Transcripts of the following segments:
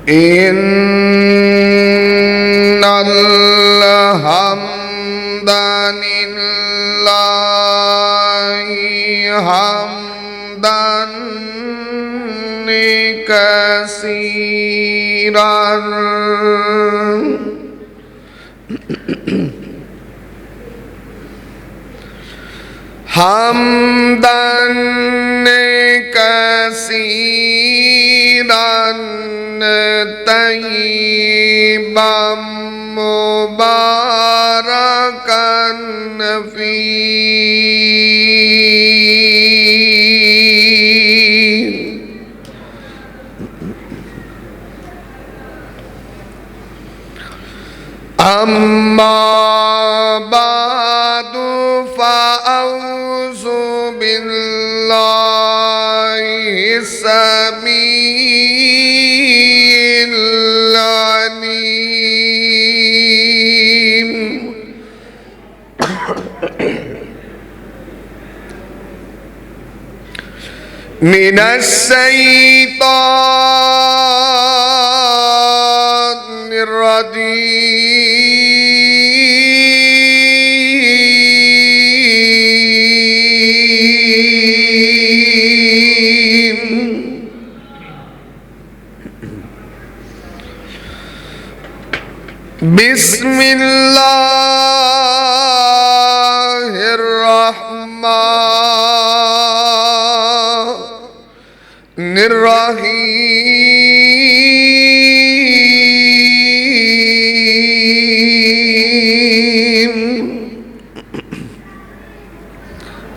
إن الحمد لله حمدا كثيرا حمدا كثيرا طيبا مباركا فيه أما بعد فأعوذ بالله السميع العليم من الشيطان الرجيم بسم الله الرحمن الرحیم.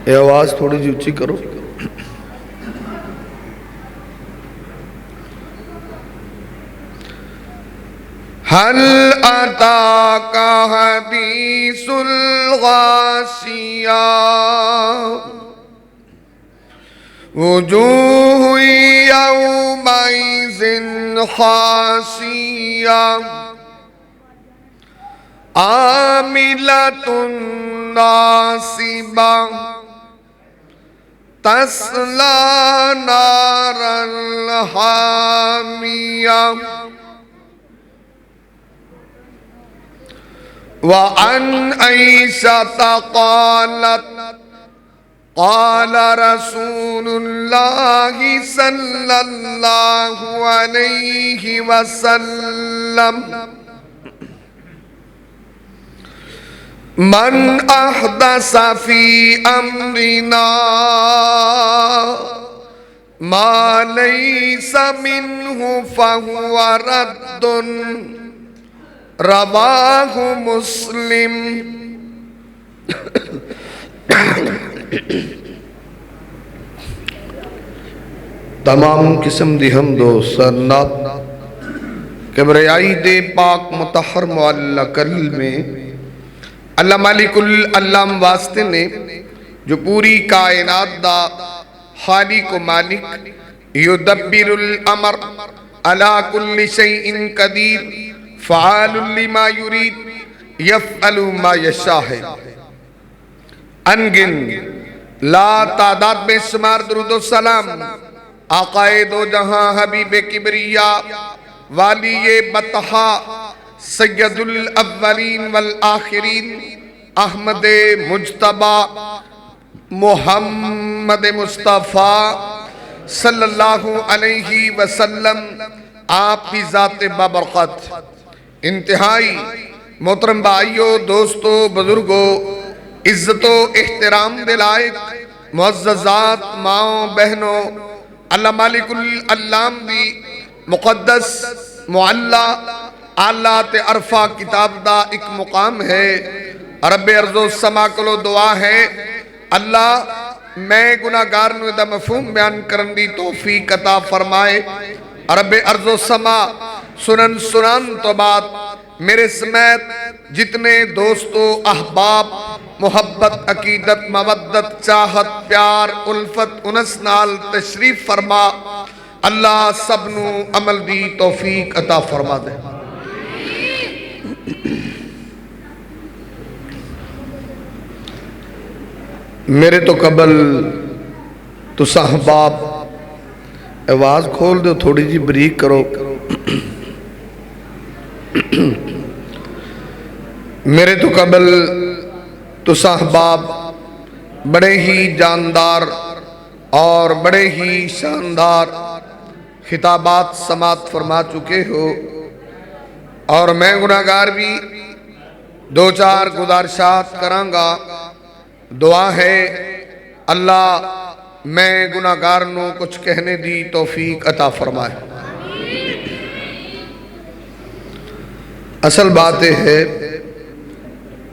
یہ آواز تھوڑی جی اچھی کرو. هل أتاك حديث الغاشية وجوه يومئذ خاشعة عاملة ناصبة تصلى نارا حامية وعن عائشة قالت قال رسول الله صلى الله عليه وسلم من أحدث في أمرنا ما ليس منه فهو رد رواہ مسلم. تمام قسم دی حمد و ثنا کبریائی دے پاک مطہر معلی کل میں اللہ مالک العلام واسطے نے جو پوری کائنات دا خالق و مالک یدبر الامر علی کل شیء قدیر فعال لما یرید یفعل ما یشاء ہے. انگن لا تعداد بے شمار درود و سلام آقائے دو جہاں حبیب کبریا والی بطحا سید الاولین والآخرین احمد مجتبہ محمد مصطفیٰ صلی اللہ علیہ وسلم آپ کی ذات بابرکت. انتہائی محترم بھائیوں، دوستوں، بزرگوں، عزت و احترام دلائق معززات ماؤں بہنوں، اللہ مالک العلام دی مقدس معلّہ آلات عرفہ کتاب دا ایک مقام ہے. رب ارض و سما کلو دعا ہے اللہ میں گناہگار نو دا مفہوم بیان کرن دی توفیق عطا فرمائے. رب ارض و سما سنن تو بعد میرے سمیت جتنے دوستو احباب محبت عقیدت مودت چاہت پیار الفت انس نال تشریف فرما، اللہ سب نو عمل دی توفیق عطا فرما دے. میرے تو قبل تو صاحباب آواز کھول دو، تھوڑی جی بریک کرو. میرے تو قبل تو احباب بڑے ہی جاندار اور بڑے ہی شاندار خطابات سماعت فرما چکے ہو، اور میں گناہگار بھی دو چار گزارشات کرانگا۔ دعا ہے اللہ میں گناہگار نو کچھ کہنے دی توفیق عطا فرمائے۔ اصل بات ہے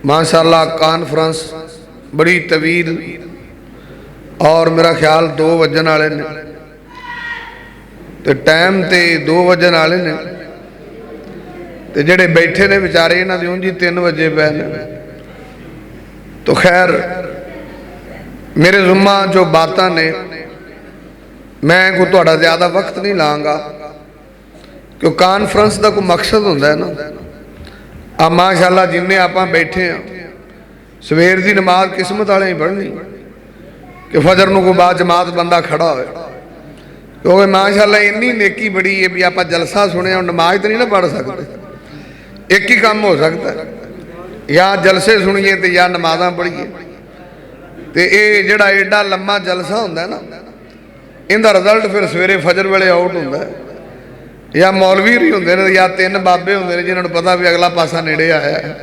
ماشاءاللہ کانفرنس بڑی طویل اور میرا خیال 2 وجن والے نے تے ٹائم تے 2 وجن والے نے تے جڑے بیٹھے نے بیچارے انہاں دی اونجی 3 وجے پے نے۔ تو خیر میرے ذمہ جو باتاں نے میں کوئی تہاڈا زیادہ وقت نہیں لانگا، کہ کانفرنس دا کوئی مقصد ہوندا ہے نا۔ اب ماشاءاللہ جنہیں آپ بیٹھے ہیں سویر دی نماز قسمت والے ہی پڑھنی کہ فجر نو کو بعد جماعت بندہ کھڑا ہوئے، کیونکہ ماشاءاللہ اتنی نیکی بڑی ہے بھی آپ جلسہ سنے اور نماز تو نہیں نہ پڑھ سکتے۔ ایک ہی کام ہو سکتا ہے، یا جلسے سنیے تے یا نمازاں پڑھیے۔ تے اے جڑا ایڈا لمحہ جلسہ ہوندہ ہے نا، ان دا رزلٹ پھر سویرے فجر والے آؤٹ ہوندہ ہے۔ یا مولوی بھی ہوندے نے یا 3 بابے ہوندے نے جنہوں نے پتا بھی اگلا پاسا نیڑے آیا ہے،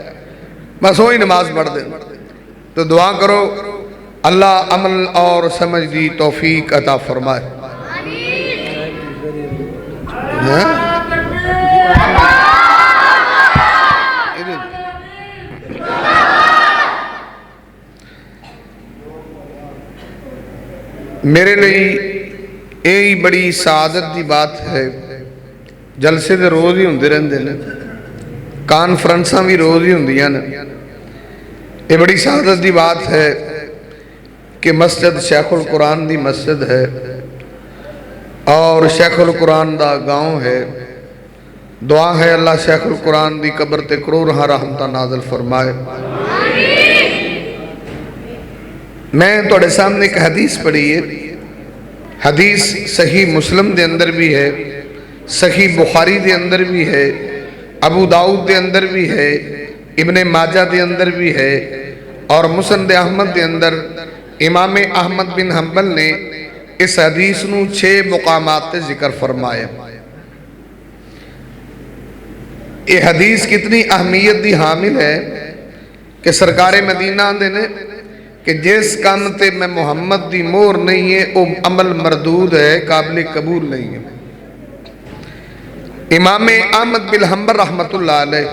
بس وہی نماز پڑھ دیں۔ تو دعا کرو اللہ عمل اور سمجھ دی توفیق عطا فرمائے۔ میرے لئی یہی بڑی سعادت دی بات ہے، جلسے دے روز ہی ہوندے رہندے نے، کانفرنساں بھی روز ہی ہوندیاں نے۔ یہ بڑی سعادت دی بات ہے کہ مسجد شیخ القرآن دی مسجد ہے اور شیخ القرآن دا گاؤں ہے۔ دعا ہے اللہ شیخ القرآن دی قبر تے کروڑاں رحمتاں نازل فرمائے۔ میں تھوڑے سامنے ایک حدیث پڑھی ہے، حدیث صحیح مسلم دے اندر بھی ہے، صحیح بخاری دے اندر بھی ہے، ابو داؤد دے اندر بھی ہے، ابن ماجہ دے اندر بھی ہے، اور مسند احمد دے اندر امام احمد بن حنبل نے اس حدیث نو 6 مقامات تے ذکر فرمایا۔ یہ حدیث کتنی اہمیت دی حامل ہے کہ سرکار مدینہ دے نے کہ جس کام تے میں محمد دی مور نہیں ہے وہ عمل مردود ہے، قابل قبول نہیں ہے۔ امام احمد بن حنبل رحمت اللہ علیہ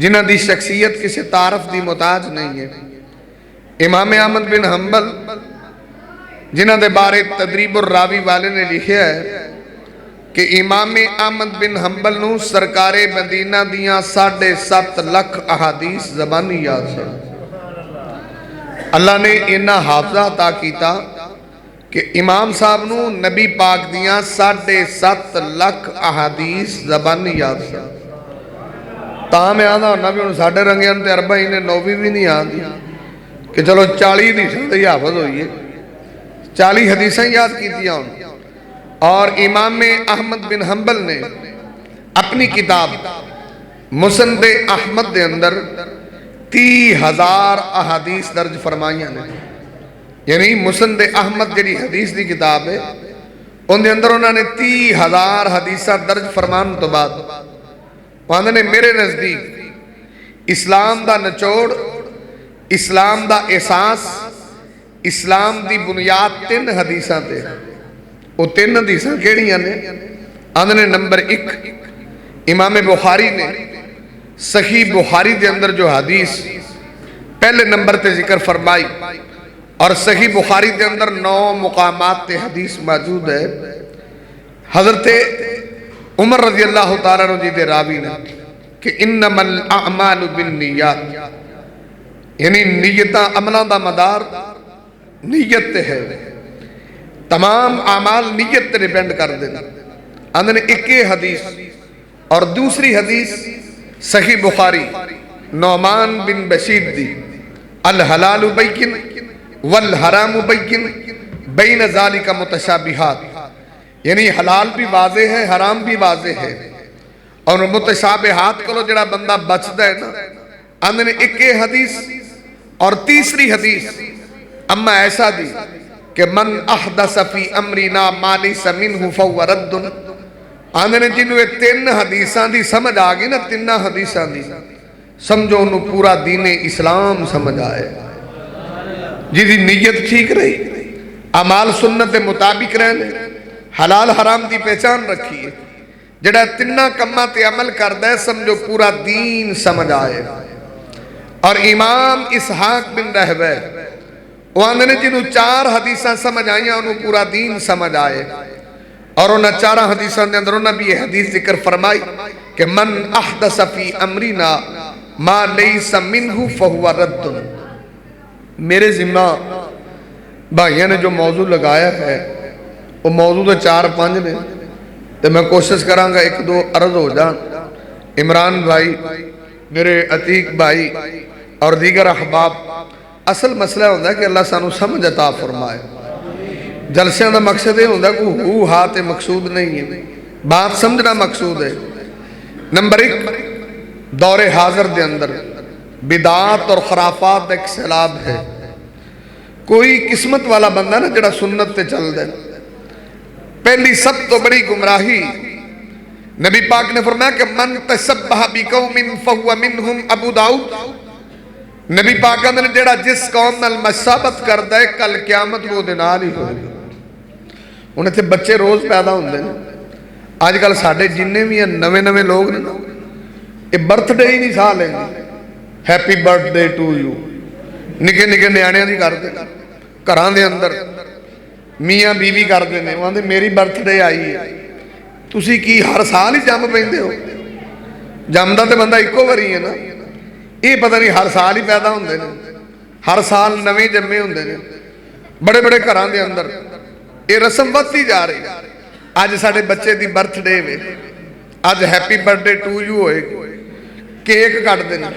جنہ دی شخصیت کسی تعارف دی محتاج نہیں ہے، امام احمد بن حنبل جنہ دے بارے تدریب الراوی والے نے لکھیا ہے کہ امام احمد بن حنبل نو سرکار مدینہ دیاں 7.5 لاکھ احادیث زبانی یاد سن۔ اللہ نے انہا حافظہ عطا کیتا کہ امام صاحب نو نبی پاک دیاں 7.5 لاکھ احادیث زبانی یاد سن۔ تاں میں آدھا ہونا بھی انہوں ساڑھے رنگیاں تے 40 نووی بھی نہیں آدھی کہ چلو 40 حدیثیں تے حافظ ہوئیے، 40 حدیثیں یاد کیتیاں ہوں۔ اور امام احمد بن حنبل نے اپنی کتاب مسند احمد دے اندر 30,000 احادیث درج فرمائیاں نے۔ یعنی مسند احمد جڑی حدیث دی کتاب ہے ان دے اندر انہوں نے 30,000 حدیثہ درج فرمان تو بعد وہاں نے میرے نزدیک اسلام دا نچوڑ، اسلام دا احساس، اسلام دی بنیاد 3 حدیثاں تے۔ وہ 3 حدیثاں کیڑیاں نے؟ آندھے نے نمبر 1 امام بخاری نے صحیح بخاری دے اندر جو حدیث پہلے نمبر تے ذکر فرمائی، اور صحیح بخاری دے اندر 9 مقامات تے حدیث موجود ہے۔ حضرت عمر رضی اللہ تعالیٰ عنہ جی دے راوی نے کہ انما الاعمال بالنیات، یعنی نیتاں عملوں دا مدار نیت تے ہے، تمام اعمال نیت تے ڈیپینڈ کر دیں۔ اندر ایک حدیث اور دوسری حدیث صحیح بخاری نعمان بن بشیر دی الحلال بین والحرام بین بین ذالک متشابہات، یعنی حلال بھی واضح ہے، حرام بھی واضح ہے، اور متشابہات کو جڑا بندہ بچتا ہے نا، آندھے نے ایک حدیث اور تیسری حدیث اما ایسا دی کہ من احدث فی امرنا ما لیس منہ فہو رد، آندھے نے جنہوں یہ تین حدیثاں دی سمجھ آگئی نا، تین حدیثاں دی سمجھو انہوں پورا دین اسلام سمجھ آئے، جی دی نیت ٹھیک رہی، اعمال سنت مطابق رہنے، حلال حرام دی پہچان رکھیے، جڑا تنہ کمہ تے عمل کردہ ہے سمجھو پورا دین سمجھ آئے۔ اور امام اسحاق بن رہوے وہاں نے جنہوں چار حدیثاں سمجھ آئیاں انہوں پورا دین سمجھ آئے، اور انہوں چارہ حدیثاں دے اندر انہوں بھی یہ حدیث ذکر فرمائی کہ من احدث فی امرنا ما لیس منہ فہو رد۔ میرے ذمہ بھائیوں نے جو موضوع لگایا ہے وہ موضوع تو چار پانچ نے، تو میں کوشش کرانگا ایک دو عرض ہو جان۔ عمران بھائی، میرے عتیق بھائی اور دیگر احباب، اصل مسئلہ ہوندہ ہے کہ اللہ سانو سمجھ عطا فرمائے۔ جلسیاں دا مقصد ہے ہوندہ کہ ہو ہاتھ مقصود نہیں ہے، بات سمجھنا مقصود ہے۔ نمبر ایک، دور حاضر دے اندر بدعات اور خرافات ایک سیلاب ہے۔ کوئی قسمت والا بندہ نا جڑا سنت تے چل دے، پہلی سب تو بڑی گمراہی نبی پاک نے فرمایا کہ من تشبہ بقوم فہو منہم ابو داؤد، نبی پاک نے جڑا جس قوم نال مشابہت کردا ہے کل قیامت وہ دے نال ہی ہوئے گا۔ انہیں تھے بچے روز پیدا ہوندے ہیں، آج کل ساڑھے جننے بھی ہیں نوے نوے لوگ نے یہ برتھ ڈے ہی نہیں سا لیں گے، happy birthday to you, نکے نکے نیانے دی کر دے، گھران دے اندر میاں بیوی کر دے نے، وہاں دے میری برتھ ڈے آئی ہے، تسی کی ہر سال ہی جم پیندے ہو؟ جمدہ تے بندہ ایکو وری ہے نا، یہ پتہ نہیں ہر سال ہی پیدا ہوندے نے، ہر سال نویں جمے ہوندے نے، بڑے بڑے گھران دے اندر یہ رسم وقتی جا رہی ہے۔ آج ساڑھے بچے دی برتھ ڈے وے، آج happy birthday to you ہوئے، کیک کٹ دینا،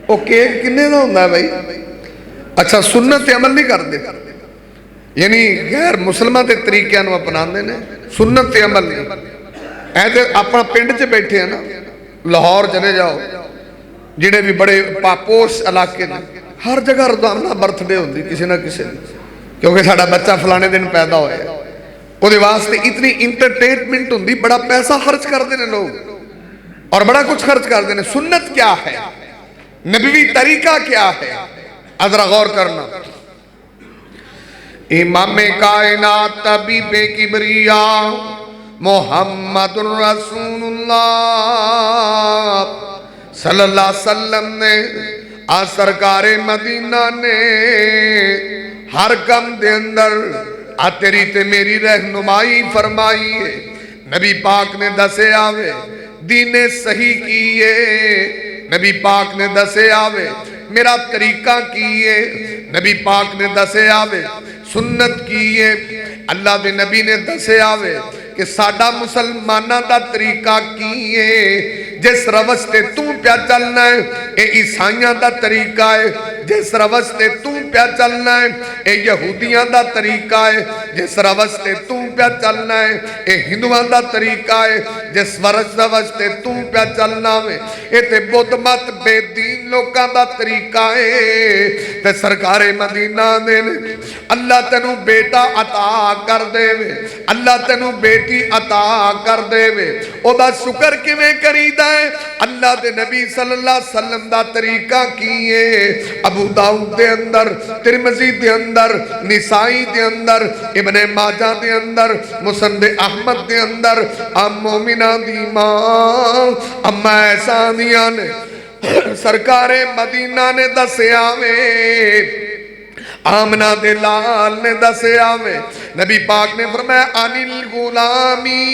وہ کیک کنے دا ہوندہ ہے بھائی؟ اچھا سنت عمل نہیں کر دے، یعنی غیر مسلمہ دے طریقے انہوں اپنان دے نے، سنت عمل نہیں۔ ایسے اپنا پنڈ چے بیٹھے ہیں نا، لاہور چلے جاؤ، جنہیں بھی بڑے پاپوش علاقے نے، ہر جگہ روزانہ برتھ ڈے ہوندی کسی نہ کسی نے، کیونکہ ساڑھا بچہ فلانے دن پیدا ہوئے ہے، وہ دے واسطے اتنی انٹرٹینمنٹ ہوندی، بڑا پیسہ خرچ کر دینے لوگ اور بڑا کچھ خرچ کر دینے۔ سنت کیا ہے؟ نبوی طریقہ کیا ہے؟ ذرا غور کرنا۔ امام کائنات طبیب کبریاء محمد رسول اللہ صلی اللہ علیہ وسلم نے سرکار مدینہ نے ہر کم دے اندر تیری تے میری رہنمائی فرمائی ہے۔ نبی پاک نے دسے آوے دین صحیح کیے، نبی پاک نے دسے آوے میرا طریقہ کیے، نبی پاک نے دسے آوے سنت کیے، اللہ دے نبی نے دسے آوے کہ ساڑھا مسلمانہ دا طریقہ کیے، جس روستے تو پیا چلنا ہے اے عیسائیاں دا طریقہ ہے، جس روستے تو پیا چلنا ہے اے یہودیاں دا طریقہ ہے، جس روستے تو پیا چلنا ہے اے ہندوان دا طریقہ ہے، جس روستے تو پیا چلنا ہے اے تے بدھ مت بے دین لوکاں دا طریقہ ہے۔ تے سرکار مدینہ دے اللہ تینوں بیٹا عطا کر دے وے، اللہ تینوں بیٹی عطا کر دے وے، او دا شکر کیویں کریدا ہے؟ اللہ دے نبی صلی اللہ علیہ وسلم دا طریقہ کیے، ابو داؤد دے اندر، ترمذی دے اندر، نسائی دے اندر، ابن ماجہ دے اندر، مسند احمد دے اندر، مومنہ دی ماں اما ایسا دیا نے سرکار مدینہ نے دسے آوے، آمنہ دے لال نے دسے آوے، نبی پاک نے فرمایا انل غلامی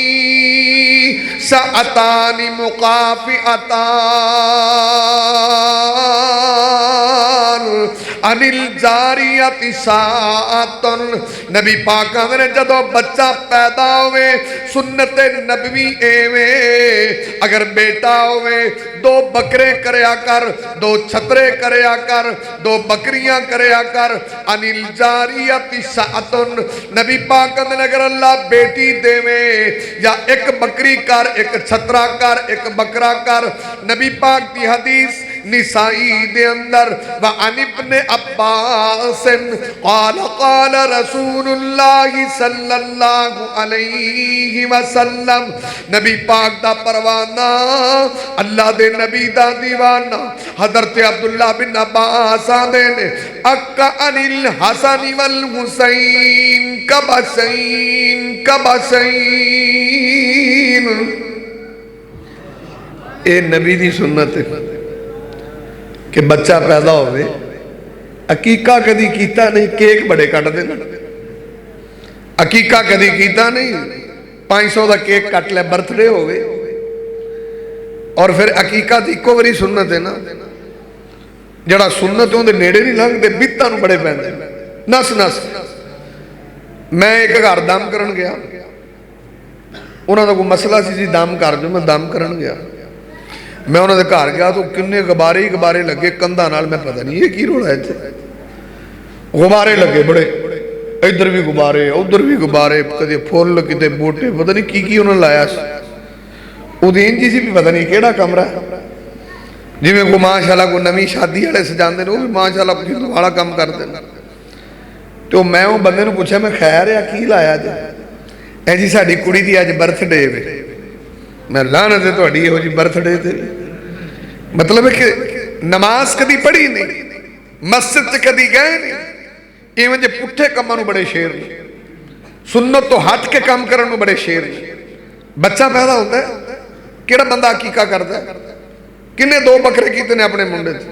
ساعتانی مقافئتان انل جاریت ساعتن۔ نبی پاک نے جدو بچہ پیدا ہوئے سنت نبوی ایوے اگر بیٹا ہوئے 2 بکرے کریا کر، 2 چھترے کریا کر، 2 بکریاں کریا کر، انل جاریت ساعتن، نبی پاک نے اگر اللہ بیٹی دے میں یا 1 بکری کر، 1 چھترا کر، 1 بکرا کر، نبی پاک دی حدیث نسائی دے اندر وعن ابن عباس قال قال رسول اللہ صلی اللہ علیہ وسلم، نبی پاک دا پروانہ، اللہ دے نبی دا دیوانہ حضرت عبداللہ بن عباس آدھے نے اکا عن الحسن والحسین کبسین کبسین، اے نبی دی سنت ہے کہ بچہ پیدا ہوئے، عقیقہ کدی کیتا نہیں، کیک بڑے کٹ دینا، عقیقہ کدی کیتا نہیں، 500 دا کیک کٹ لے، برتھ ڈے ہوئے، اور پھر عقیقہ دی کو بری سنت ہے نا، جڑا سنت ہوں دے نیڑے نہیں لنگ دے بیتاں نو بڑے پہنے نس نس۔ میں ایک گھر دام کرن گیا، انہوں نے کوئی مسئلہ سی دام کر جو، میں دام کرن گیا، میں انہوں نے گھر گیا تو کنے غبارے ہی غبارے لگے کندھا نال، میں پتہ نہیں یہ کی روڑا ہے، غبارے لگے بڑے، ادھر بھی غبارے ادھر بھی غبارے، کدے پھول کدے بوٹے، پتہ نہیں کی انہوں نے لایا سی، ادین جی سی بھی پتہ نہیں کیڑا کمرہ ہے، جی میں کو ماشاءاللہ کو نمی شادی والے سجاندے نے، وہ بھی ماشاءاللہ کچھ والا کام کرتے ہیں، تو میں وہ بندے نے پوچھا میں خیر ہے کی لایا جی، اے جی ساڑی کڑی دی آج برتھ ڈے وے، میں لعنت ہے توڑی ہو جی برتھ ڈے تھے، مطلب ہے کہ نماز کدی پڑھی نہیں، مسجد سے کدی گئے نہیں، یہ مجھے پٹھے کمانو بڑے شیر نہیں، سنت تو ہٹ کے کام کرنو بڑے شیر نہیں۔ بچہ پیدا ہوتا ہے کیڑا بندہ عقیقہ کرتا ہے، کنے 2 بکرے کیتے نے اپنے منڈے تھے،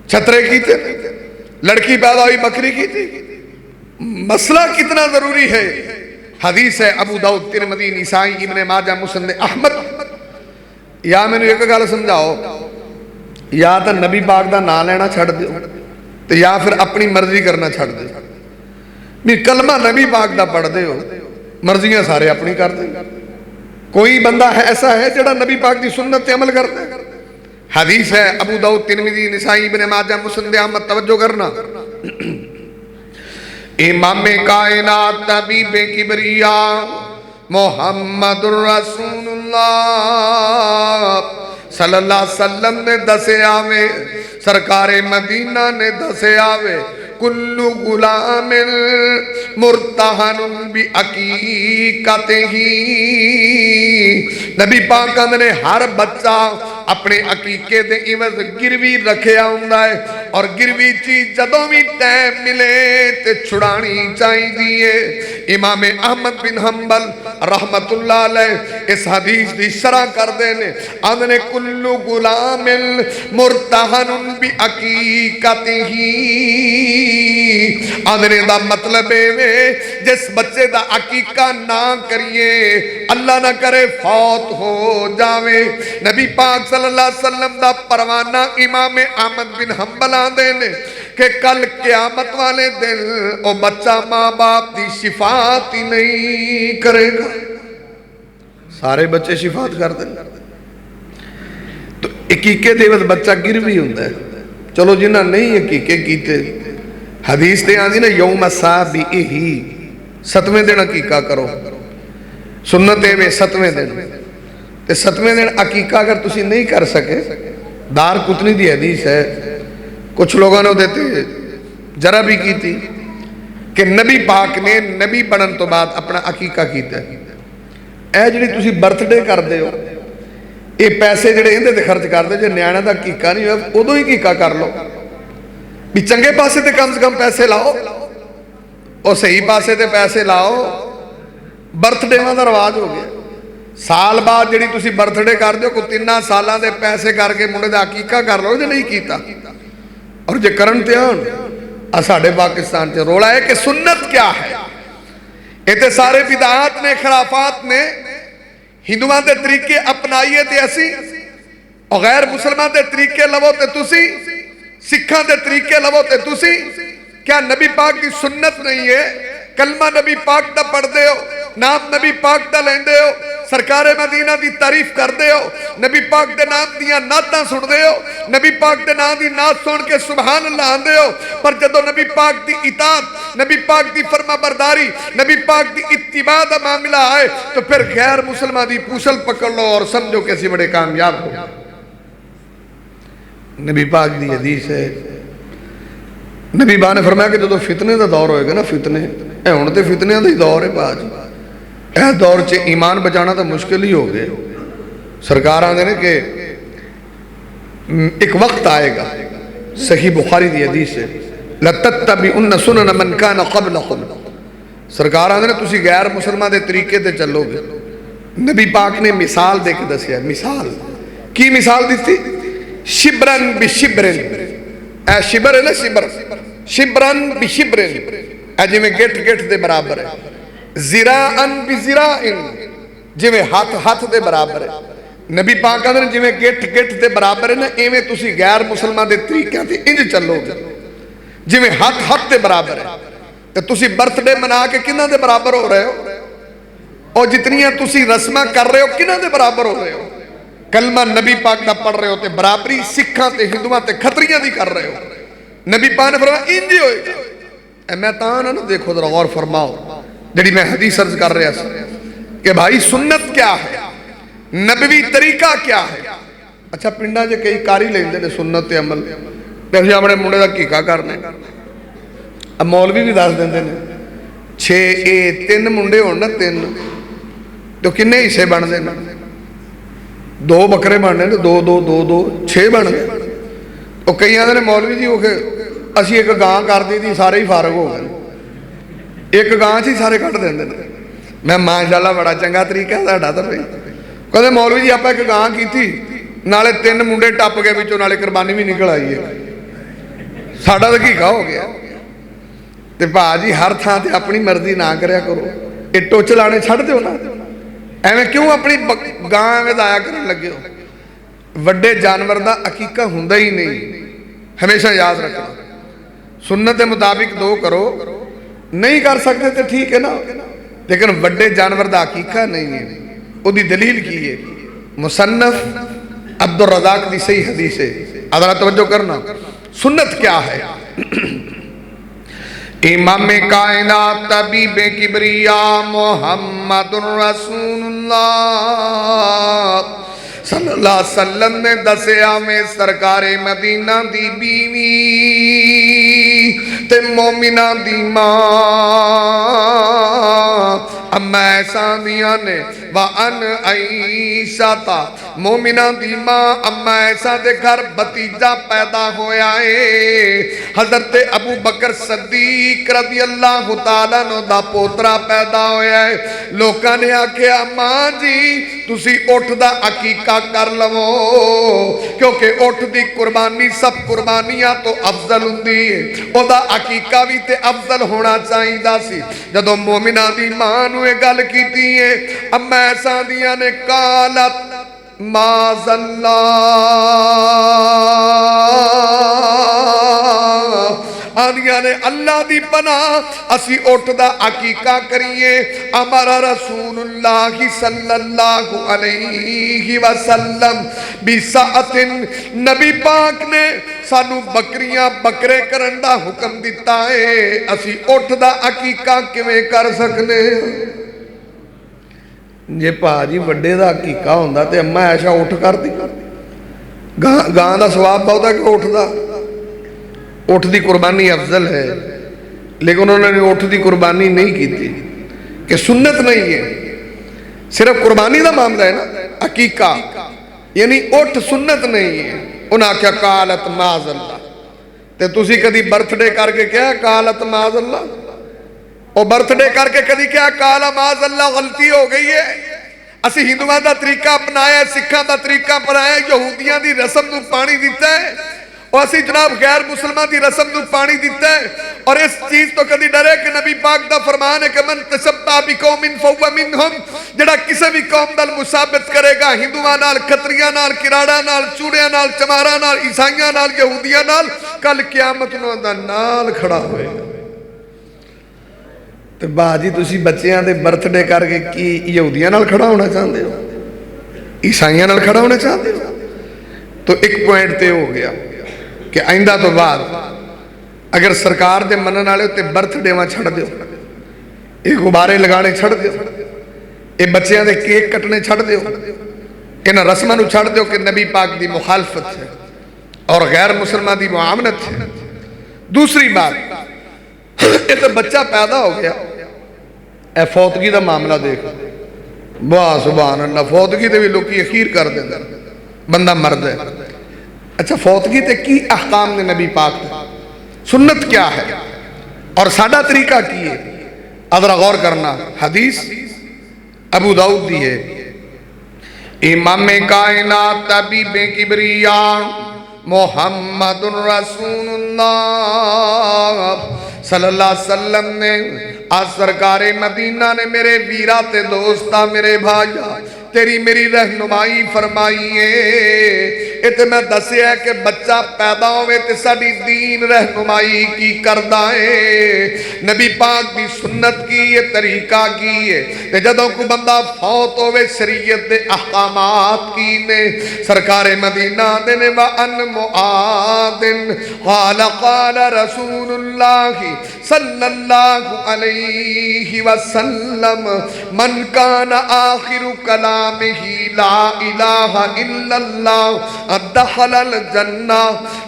چھترے کیتے، لڑکی پیدا ہوئی بکری کی تھی، مسئلہ کتنا ضروری ہے۔ حدیث ہے ابو داؤد ترمذی نسائی ابن ماجہ مسند احمد، یا میں نے ایک گل سمجھاؤ، یا تو نبی پاک دا نام لینا چھڑ دیو، تو یا پھر اپنی مرضی کرنا چھڑ دیو، بھی کلمہ نبی پاک دا پڑھ دیو، مرضیاں سارے اپنی کر دیں، کوئی بندہ ایسا ہے جڑا نبی پاک دی سنت تے عمل کرتا ہے۔ حدیث ہے ابو داؤد ترمذی نسائی ابن ماجہ مسند احمد، توجہ کرنا، امام کائنات طبیب کبریاء محمد الرسول اللہ صلی اللہ علیہ وسلم نے دسے آوے، سرکار مدینہ نے دسے آوے، کلو غلام مرتہن بی عقیقتہ، نبی پاک نے ہر بچہ اپنے عقیقے دے عوض گروی رکھے آؤندا ہے، اور گروی چیز جدوں بھی ٹائم ملے تے چھڑانی چاہی دیئے۔ امام احمد بن حنبل رحمت اللہ علیہ اس حدیث دی شرح کر دینے، آدھنے کلو غلام مرتہن بی عقیقتہ، آدھنے دا مطلب ہے جس بچے دا عقیقہ نہ کریے اللہ نہ کرے فوت ہو جاوے، نبی پاک صلی اللہ علیہ وسلم دا پروانہ امام احمد بن حنبل آدھے نے کہ کل قیامت والے دن او بچہ ماں باپ دی شفاعت ہی نہیں کرے گا، سارے بچے شفاعت کر دیں، تو عقیقے دے وقت بچہ گروی ہوندہ ہے، چلو جنہ نہیں عقیقے کیتے، حدیث تے آندھی نا یوم سابعہ، 7ویں دن عقیقہ کرو، سنتے میں 7ویں دن، تے 7ویں دن عقیقہ اگر تسی نہیں کر سکے، دار کتنی دی حدیث ہے، کچھ لوگوں نے دیتے جرہ بھی کی تھی کہ نبی پاک نے نبی بنن تو بعد اپنا عقیقہ کیتا ہے، اے جڑی تسی برتھ ڈے کر دے ہو، اے پیسے جڑے اندے تے خرچ کر دے، جو نیانا دا عقیقہ نہیں ہوئے ادو ہی عقیقہ کر لو، بھی چنگے پاسے تے کم سے کم پیسے لاؤ، اور صحیح پاسے تے پیسے لاؤ، برتھ ڈے میں دا رواج ہو گیا، سال بعد جڑی تسی برتھ ڈے کر دیو کو 3 سالہ دے پیسے کر کے منڈے دا عقیقہ کر لو جو نہیں کیتا، اور جو کرن تیان اساڑے پاکستان چے رولا ہے کہ سنت کیا ہے، ایتے سارے بدعات نے خرافات نے ہندوان دے طریقے اپنائیے تے اسی، اور غیر مسلمان دے طریقے لو تے تسی، سکھاں دے طریقے لو تے تسی، کیا نبی پاک کی سنت نہیں ہے، کلمہ نبی پاک دا پڑھ دے ہو، نام نبی پاک دا لیندے ہو، सरकार मदीना की तारीफ करते हो, नबी पाक के नाम दियां नातां सुनते हो, नबी पाक के नाम की नात सुन के सुभान अल्लाह आंदे हो, पर जदों नबी पाक की इताअत, नबी पाक की फरमा बरदारी, नबी पाक की इत्तिबा का मामला आए तो फिर गैर मुसलमान की पूछल पकड़ लो और समझो कि असीं बड़े कामयाब हो। नबी पाक की हदीस है, नबी बा ने फरमाया कि जो फितने का दौर होएगा ना, फितने हुण ते फितने का ही दौर है बाज, इस दौर च ईमान बचाना तो मुश्किल ही हो गया। सरकार आते ने कि एक वक्त आएगा, सही बुखारी की हदीस है, लतत्तबिउन्न सुनन मन कान क़ब्लकुम, सरकार आते ने तुसी गैर मुसलमान के तरीके ते चलोगे। नबी पाक ने मिसाल दे के दसिया, मिसाल की मिसाल दी, शिबरन बिशिबरन, ए शिबर है ना, शिबर शिबरन बिशिबरन, ए जिवें गिठ गिठ दे बराबर है, ज़िराअन बिज़िराइन, जिवें हाथ हाथ दे बराबर है। नबी पाक कहते हैं जिवें गिठ गिठ दे बराबर है ना, इवें तुसी गैर मुसलमान दे तरीकिਆਂ ते इंज चलोगे जिवें हाथ हाथ दे बराबर है। तो तुसी बर्थडे मना के किन्हां दे बराबर हो रहे हो, और जितनियां तुसी रस्मां कर रहे हो किन्हां दे बराबर हो रहे हो। कलमा नबी पाक दा पढ़ रहे हो तो बराबरी सिखां ते हिंदुआं ते खतरियां दी कर रहे हो। नबी पाक ने फरमाया इंज होएगा। मैं तां ना देखो जरा गौर फरमाओ, जी मैं हदीस अर्ज कर रहा कि भाई सुन्नत क्या है, नबवी तरीका क्या है। अच्छा पिंडा च कई कारी लेंदे ने सुन्नत ते अमल, असीं अपने मुंडे दा कीका करने, अब मौलवी भी दस देंदे ने 6 3 मुंडे होण ना 3 तो किन्ने हिस्से बनदे ने, 2 बकरे बनने ने, 2 2 2 2 6 बन गए। तो कई आंदे ने मौलवी जी ओके असीं एक गां कर दी थी सारे ही फारग हो गए, एक गां च ही सारे कट देंदे ने। मैं माशाअल्लाह बड़ा चंगा तरीका साडा तो भाई, कहते मौलवी जी आप एक गां की थी, नाले 3 मुंडे टप गए विचों, नाले कुरबानी भी निकल आई है, साडा तो कीका हो गया। तो भाजी हर थां ते अपनी मर्जी ना करया करो, ये टुच लाने छड्ड दिओ ना, एवें क्यों अपनी गां एवें दाया करन लगे हो। वड्डे जानवर दा अकीका हुंदा ही नहीं, हमेशा याद रखना। सुन्नत के मुताबिक 2 करो, नहीं कर सकते तो ठीक है ना, लेकिन वड्डे जानवर का अकीका नहीं है। उसकी दलील की है मुसन्नफ अब्दुल रज़ाक की सही हदीस है, अदरा तवज्जो करना। सुन्नत क्या है, इमाम कायनात तबीब किबरिया मोहम्मदुर रसूलुल्लाह सल्लल्लाहु अलैहि वसल्लम ने दसिया में सरकारे मदीना दी बीवी ते मोमिना दी मां अम्मा ऐसा दिया ने व अन ऐशा मोमिना दी मां अम्मा ऐसा दे घर भतीजा पैदा होया है, हजरत अबू बकर सद्दीक रज़ी अल्लाह तआला अन्हु दा पोतरा पैदा होया है। लोकां ने आख्या मां जी तुसी उठ दा अकीका कर लवो, क्योंकि उठ दी कुर्बानी सब कुर्बानियां तो अफजल हुंदी है, ओदा अकीका भी ते अफजल होना चाहिदा सी। जदों मोमिना दी मां नूं ये गल कीती है, अम्मा ऐसा दिया ने कालत माज़ल्ला आदिया ने अल्लाह दी पनाह असी उठ दा अकीका करिए। अमरा रसूलुल्लाह सल्लल्लाहु अलैहि वसल्लम बिसाअतिन, नबी पाक ने सानू बकरियां बकरे करन दा हुक्म दिता है, असी उठ दा अकीका किवें कर सकने। जे भाजी वड्डे दा अकीका हुंदा ते अम्मा ऐशा उठ करदी, गां दा सवाब बहुता कि उठ दा। उठ दी कुर्बानी अफजल है, लेकिन उन्होंने उठ दी कुर्बानी नहीं की थी कि सुन्नत नहीं है, सिर्फ कुर्बानी का मामला है ना, अकीका यानी उठ सुन्नत नहीं है। उन्हें आख्या कालत माज़ल्ला, ते तुसी कदी बर्थडे करके क्या कालत माज़ल्ला, और बर्थडे करके कदी क्या काला माज़ल्ला, गलती हो गई है। असी हिंदुओं का तरीका अपनाया, सिखों का तरीका अपनाया, यहूदियों की रस्म को पानी दिता है, और असी जनाब गैर मुसलमान की रस्म को पानी दिता है। और इस चीज तो कभी डरे कि नबी पाक का फरमान है कि मन तशब्बा बिकौमिन फहुवा मिनहुम, जिहड़ा किसी भी कौम नाल मुसाबत करेगा, हिंदुआं नाल, खत्रियां नाल, किराड़ा नाल, चूड़ियां नाल, चमारा नाल, ईसाइयां नाल, यहूदियां नाल, कल क़यामत नूं उहदा नाल खड़ा होएगा। تو बाजी तुसी बच्चों के बर्थडे करके की यहूदियों नाल खड़ा होना चाहते हो, ईसाइयों नाल खड़ा होना चाहते हो? तो एक पॉइंट तो हो गया कि आइंदा तो बाद अगर सरकार के मनन वाले उत्ते बर्थडेवा छड़ दो, ये गुब्बारे लगाने छड़ दो, ये बच्चों के केक कटने छड़ दो, इन्होंने रस्मां नूं छड़ दो कि नबी पाक की मुखालफत है और गैर मुसलमान की मुआमनत है। दूसरी बात, ये तो बच्चा पैदा हो गया, ए फौतगी का मामला देख, वाह सुभान अल्लाह, फौतगी ते भी लोग अखीर कर देंगे, बंदा मरद है। अच्छा फौतगी ते की अहकाम ने नबी पाक ने, सुन्नत क्या है और साडा तरीका की है? अदरा गौर करना, हदीस अबू दाऊद दी है, इमाम कायनात तबीबे किबरिया मोहम्मदुर रसूलुल्लाह सल्लल्लाहु अलैहि वसल्लम ने आज सरकारे मदीना ने मेरे वीरा ते दोस्ता मेरे भाइया तेरी मेरी रहनुमाई फरमाई है। इते मैं दसिया कि बच्चा पैदा होवे ते साडी दीन रहनुमाई की करदा है, नबी पाक की सुन्नत की ये तरीका की है। ते जदों कोई बंदा फौत होवे शरीयत दे अहकामात की ने, सरकारे मदीना दे ने व अन मुआदिन क़ाल क़ाल रसूलुल्लाह सल्लल्लाहु अलैहि वसल्लम मन कान आखिरु कलामिही ला इलाहा इल्लल्लाह दखलल जन्ना।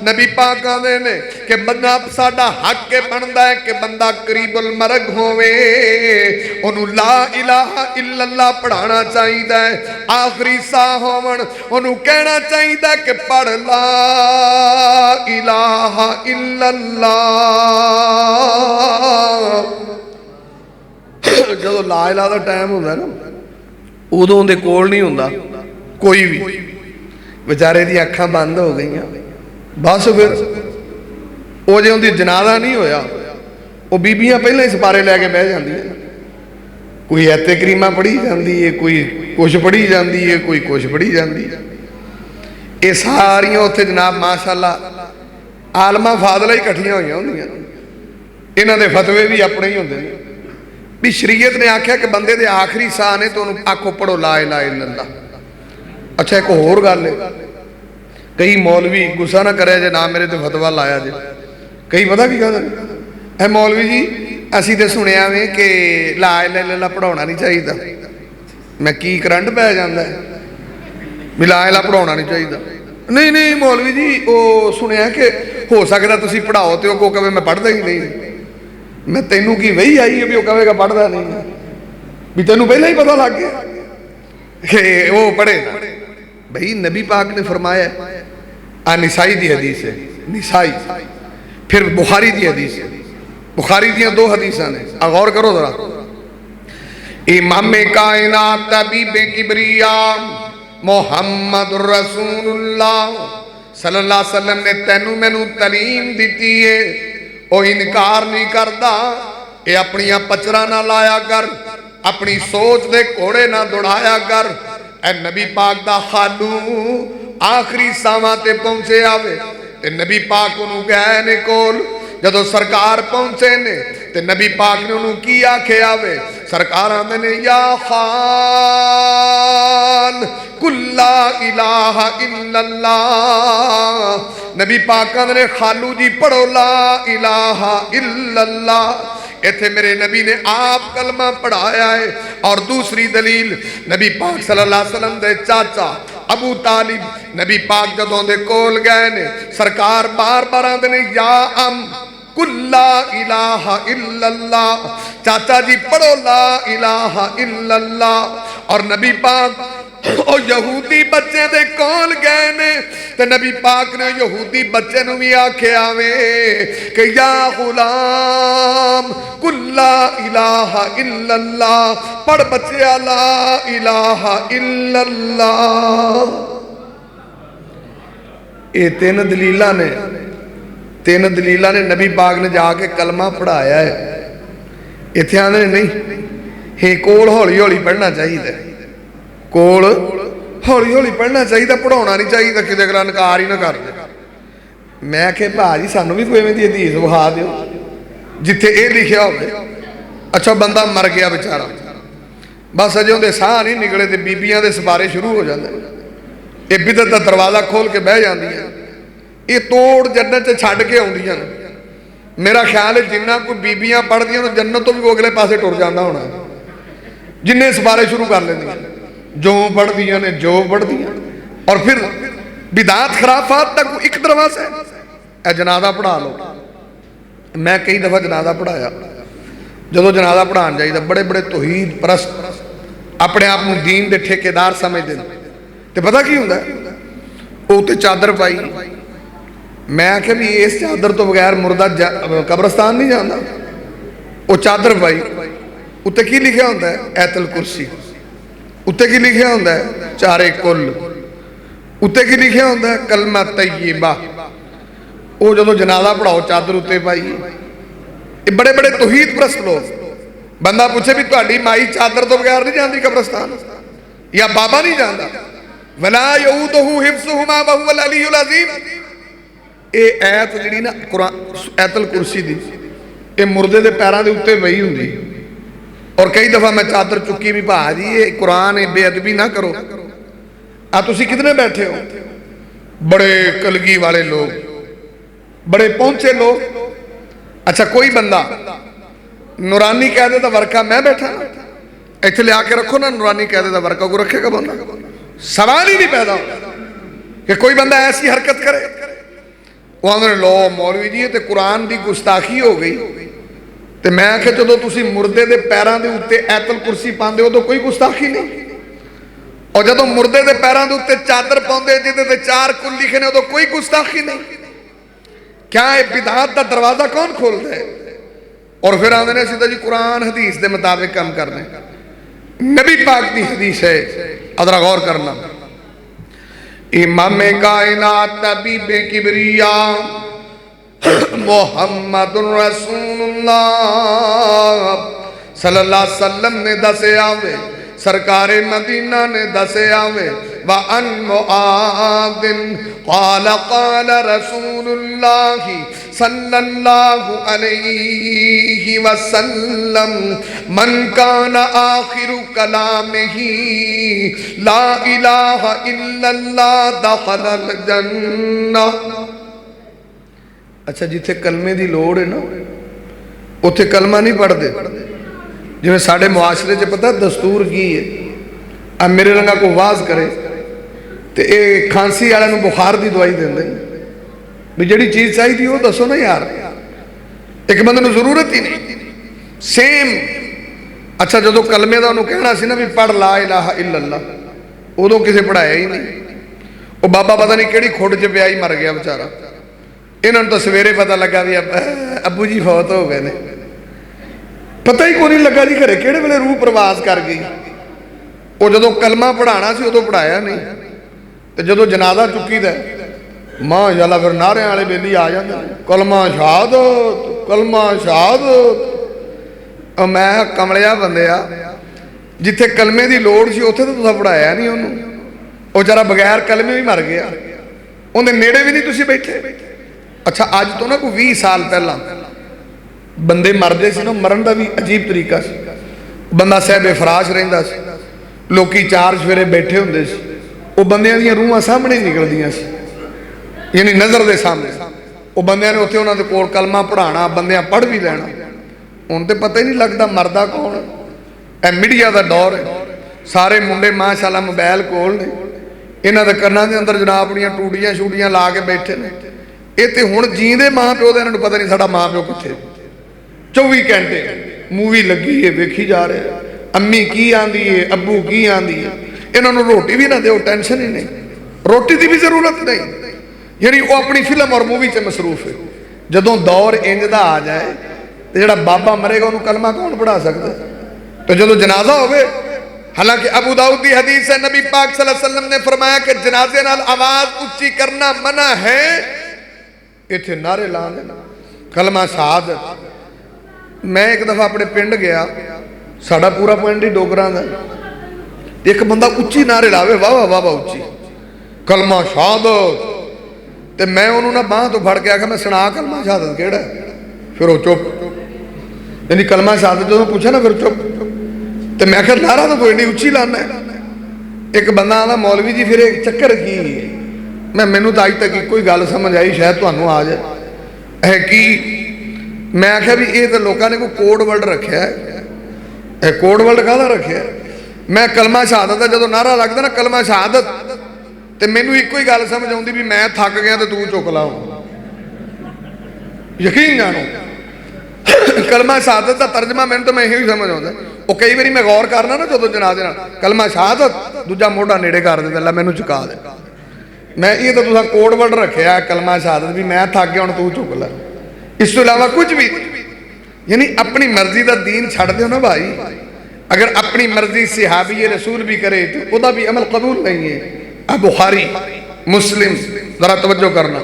नबी पाक कहते ने कि बंदा साडा हक के बनता है कि बंदा करीबुल मरग होवे, ओनू ला इलाहा इल्लल्लाह पढ़ाना चाहिए, आखिरी सा होवन ओनू कहना चाहिए कि पढ़ ला इलाहा इल्लल्लाह। जो ला इलाहा का टाइम होंदा ना, उदों उहदे कोल नहीं होंदा कोई भी, बेचारे दी अखां बंद हो गई, बस फिर वो जो उनकी जनाजा नहीं होया, वो बीबियां पहले ही सपारे लैके बह जांदियां, कोई ऐते करीमा पढ़ी जाती है, कोई कुछ पढ़ी जाती है, कोई कुछ पढ़ी जाती है। ये सारियां उत्थे जनाब माशाअल्लाह आलमा फादला ही इकट्ठियां होईयां होंदियां, इन्हां दे फतवे भी अपने ही होंदे ने भी शरीयत ने आख्या कि बंदे दे आखिरी साह ने तो उन्होंने आखो पढ़ो ला इलाहा इल्लल्लाह। अच्छा एक होर गल है, कई मौलवी गुस्सा ना करे जे ना मेरे ते फतवा लाया जे, कई पता की कहते हैं मौलवी जी असी तो सुनिया वे कि ला इलाहा इल्लल्लाह पढ़ाना नहीं चाहिए। मैं की करंट पै जाता है भी ला इलाहा पढ़ाना नहीं चाहिए। नहीं नहीं मौलवी जी वो सुनिया कि हो सकता तुसी पढ़ाओ तो वो कहे मैं पढ़ता ही नहीं। मैं तेनू की वही आई है भी वो कहेगा पढ़ता नहीं, भी तेनू पहले ही पता लग गया कि वो पढ़े। भाई नबी पाक ने फरमाया, आ निसाई दी हदीस है, निसाई, फिर बुखारी दी हदीस है, बुखारी दी दो हदीसा ने, गौर करो जरा। इमाम कायनात तबीबे किबरिया मोहम्मदुर रसूलुल्लाह सल्लल्लाहु अलैहि वसल्लम ने तैनू मैनू तलीम दी है, वो इनकार नहीं करता। ये अपनी पचरा ना लाया कर, अपनी सोच दे घोड़े ना दौड़ाया कर। ए नबी पाक दा खालू आखिरी सावां ते पहुंचे आवे ते नबी पाक उन्होंने गए ने कोल, जदों सरकार पहुंचे ने ते नबी पाक ने उन्होंने की आखे आवे, सरकार आंदे ने या खान कुल्ला इलाहा इल्लल्लाह। नबी पाक कहते ने खालू जी पढ़ो ला इलाहा इल्लल्लाह। इत्थे मेरे नबी ने आप कलमा पढ़ाया है। और दूसरी दलील नबी पाक सल्लल्लाहु अलैहि वसल्लम दे चाचा अबू तालिब नबी पाक जदों दे कोल गए ने, सरकार बार बार आंदे ने या अम कुल्ला इलाहा इल्लल्लाह, चाचा जी पढ़ो ला इलाहा इल्लल्लाह। और नबी पाक ओ यहूदी बच्चे दे कोल गए ने ते नबी पाक ने यहूदी बच्चे नूं भी आख्या वे कि या गुलाम कुल्ला इलाहा इल्लल्लाह, पढ़ बच्चे ला इलाहा इल्लल्लाह। ये तीन दलीलां ने नबी पाक ने जाके कलमा पढ़ाया है। इत्थे आंदे नहीं हे कोल हौली हौली पढ़ना चाहिए, कोल हौली हौली पढ़ना चाहिए, पढ़ाना नहीं चाहिए कि अगला नकार ही ना कर दे। मैं आखे भाजी सानू भी कोई इवें दी हदीस विखा दिओ जिथे ये लिखिया होवे, अच्छा बंदा मर गया बेचारा, बस अजे उहदे साह नहीं निकले तो बीबियां दे सपारे शुरू हो जाते। ये बिदत दा दरवाज़ा खोल के बह जांदियां, ये तोड़ जन्नत च छड्ड के आउंदियां। मेरा ख्याल है जिन्ना कोई बीबियां पढ़दियां तो जन्नत तो भी वो अगले पासे टुर जाता होना, जिन्ने सपारे शुरू कर लेंदियां, जो पढ़दियां ने जो पढ़दियां। और फिर बिदात खराफात तक एक दरवाज़ा है। ए जनाजा पढ़ा लो, मैं कई दफ़ा जनाजा पढ़ाया। जो जनाजा पढ़ान जाइदा बड़े बड़े तौहीद परस्त अपने आप को दीन के ठेकेदार समझते हैं, तो पता की होंदा वो तो चादर पाई। मैं आख्या भी इस चादर तो बगैर मुर्दा कब्रस्तान नहीं जाता। वो चादर पाई, उत्ते की लिखा होंदा है ऐतल कुर्सी, उत्ते की लिखा होंदा है चारे कुल, उत्ते की लिखा होंदा है कलमा तय्यबा। वो जो जनाजा पढ़ाओ चादर उत्ते पाई। ये बड़े बड़े तौहीद परस्त लोग, बंदा पूछे भी तुहाडी माई चादर तो बगैर नहीं जाती कब्रस्तान, या बाबा नहीं जाता, वला यऊदुहु हिफ्ज़ुहुमा व हुवल अलीयुल अज़ीम। ये ऐत जी ना कुरान ऐतल कुर्सी दी, ये मुर्दे के पैरों के उत्ते पई हुंदी। और कई दफ़ा मैं चादर चुकी भी भा जी ये कुरान है, बेअदबी ना करो। आ तुसी कितने बैठे हो, बड़े कलगी वाले लोग, बड़े पहुंचे लोग। अच्छा कोई बंदा नूरानी कहदे दा वर्का मैं बैठा इत्थे लिया के रखो ना, नूरानी कहदे दा वर्का को रखेगा बंदा? सवाल ही नहीं पैदा होता कि कोई बंदा ऐसी हरकत करे। वो आंदे लो मौलवी जी ते कुरान की गुस्ताखी हो गई। तो मैं आख्या जो तुसी मुर्दे के पैरों के उत्ते ऐतल कुर्सी पाते हो तो कोई गुस्ताखी नहीं, और जो मुर्दे के पैरों के उत्ते चादर पाते जिहदे चार कुल लिखे ने तो कोई गुस्ताखी नहीं। क्या ये बिदात का दरवाज़ा कौन खोलता है? और फिर आते हैं सीधा जी कुरान हदीस के मुताबिक काम करने। नबी पाक की हदीस है, अदरा गौर करना। इमाम कायनात तबीबे किबरिया मुहम्मदुर रसूलुल्लाह सल्लल्लाहु अलैहि वसल्लम ने दसिया वे, सरकारे मदीना ने दसिया वे, व अन मुआदिन क़ाल क़ाल रसूलुल्लाह सल्लल्लाहु अलैहि वसल्लम मन कान आखिरु कलामिही ला इलाहा इल्लल्लाह दखलल जन्नह। अच्छा जिथे कलमे की लोड़ है ना उत्थे कलमा नहीं पढ़ते। जिवें साडे मुआशरे च पता दस्तूर की है, अब मेरे रंगा को वाज करे तो ये खांसी वाले नूं बुखार की दवाई देंदे भी जिहड़ी चीज़ चाहिए वो दसो ना यार, एक बंदे नूं जरूरत ही नहीं। सेम अच्छा जो कलमे का उन्होंने कहना सी ना भी पढ़ ला इलाहा इल्लल्लाह, उदों किसी पढ़ाया ही नहीं। वो बाबा पता नहीं किहड़ी खुड च पिया ही मर गया बेचारा। इन्होंने तो सवेरे पता लगा भी अबू जी फौत हो गए ने, पता ही को नहीं लगा जी घरे किहड़े वेले रूह प्रवास कर गई। वो जो कलमा पढ़ाना सी उदों पढ़ाया नहीं, तो जो जनाजा चुकी दा माशाअल्लाह फिर नारियां वाले बेली आ जाते कलमा शहादत कलमा शहादत। मैं कमलिया बंदिया जिथे कलमे की लोड़ सी उत्थे तो तुसीं पढ़ाया नहीं उन्होंने, वो बेचारा बगैर कलमे भी मर गया, उन्हें नेड़े भी नहीं तुसीं बैठे। अच्छा अज तो ना कोई 20 साल पहला बंदे मरते सी ना, मरण का भी अजीब तरीका सी। बंदा साहबे फराश रहिंदा सी, लोकी चार सवेरे बैठे होंदे सी, वो बंदियां दीयां रूहां सामने निकलदियां सी, यानी नज़र के सामने। वो बंदियां ने उत्थे उन्हां दे कोल कलमा पढ़ाना, बंदियां पढ़ भी लैना। हुण ते पता ही नहीं लगता मरदा कौन। ए मीडिया का दौर है, सारे मुंडे माशाअल्लाह मोबाइल कोल ने, इन्हां दे कन्नां दे अंदर जनाब अपनियां टूटियां शूटियां ला के बैठे ने। ये तो हुण जींदे माँ प्यो दे इन्हां नूं पता नहीं साडा माँ प्यो कित्थे। 24 घंटे मूवी लगी है वेखी जा रहे, अम्मी की आंदी है अबू की आंदी है। इन्हां नूं रोटी भी ना दो टेंशन ही नहीं, रोटी की भी जरूरत नहीं, यानी वो अपनी फिल्म और मूवी च मसरूफ है। जदों दौर इंज दा आ जाए तो जिहड़ा बाबा मरेगा उन्होंने कलमा कौन पढ़ा सकता? तो जो जनाजा होवे, हालांकि अबू दाऊद की हदीस है नबी पाक सल्लल्लाहु अलैहि वसल्लम ने फरमाया कि जनाजे नाल आवाज उच्ची करना मना है, इत्थे नारे ला देना कलमा शहादत। मैं एक दफा अपने पिंड गया, साडा पूरा पिंड ही डोगरां दा, एक बंदा उच्ची नारे लावे वाह वाह वाह वाह उच्ची कलमा शहादत, तो मैं उन्होंने ना बांह तो फड़ के आखिया मैं सुना कलमा शहादत केड़ा? फिर वो चुप। यानी कलमा शहादत जो पूछा ना फिर चुप। तो मैं आखिर नारा तो कोई नहीं उच्ची लाना है। एक बंदा आना मौलवी जी फिर एक चक्कर की मैनू तो अज तक कोई गल समझ आई, शायद तुहानू आ जाए है कि मैं आख्या भी ये तो लोगों ने कोई कोड वर्ड रखा है, कोड वर्ड काहदा रखा है। मैं कलमा शहादत का जो नारा लगता ना कलमा शहादत, तो मैनू एको ही गल समझ आती भी मैं थक गया तो तू चुक ला। यकीन जानो कलमा शहादत का तर्जमा मैंने तो मैं यही समझ आता। वो कई बार मैं गौर करना ना जो जनाजे कलमा शहादत दूजा मोढ़ा नेड़े कर देता ला मैनू चुका दे। मैं ये तो तुसा कोड वर्ड रखे कलमा शहादत भी मैं थक गया हूँ तू चुक ला। इस तो इलावा कुछ भी यानी अपनी मर्जी का दीन छड़ दो ना भाई। अगर अपनी मर्जी सहाबी रसूल भी करे तो वह भी अमल कबूल नहीं है। बुखारी मुस्लिम जरा तवज्जो करना।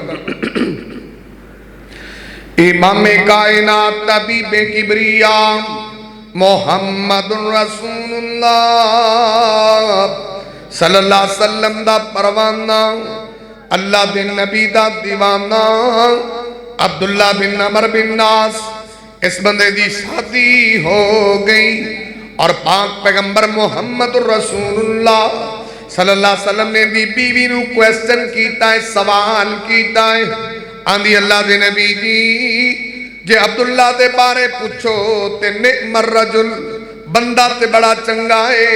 इमाम कायनात तबीबे किबरिया मोहम्मदुर रसूलुल्लाह सल्लल्लाहु अलैहि वसल्लम दा परवाना, अल्लाह दे नबी दा दीवाना अब्दुल्ला बिन अमर बिन नास, इस बंदे दी शादी हो गई और पाक पैगंबर मोहम्मद रसूलुल्लाह सल्लल्लाहु अलैहि वसल्लम ने दी बीवी नू क्वेश्चन कीता है, सवाल कीता है। आंदी अल्लाह दे नबी जी जे अब्दुल्ला दे बारे पूछो ते निअमर रजुल, बंदा ते बड़ा चंगा है,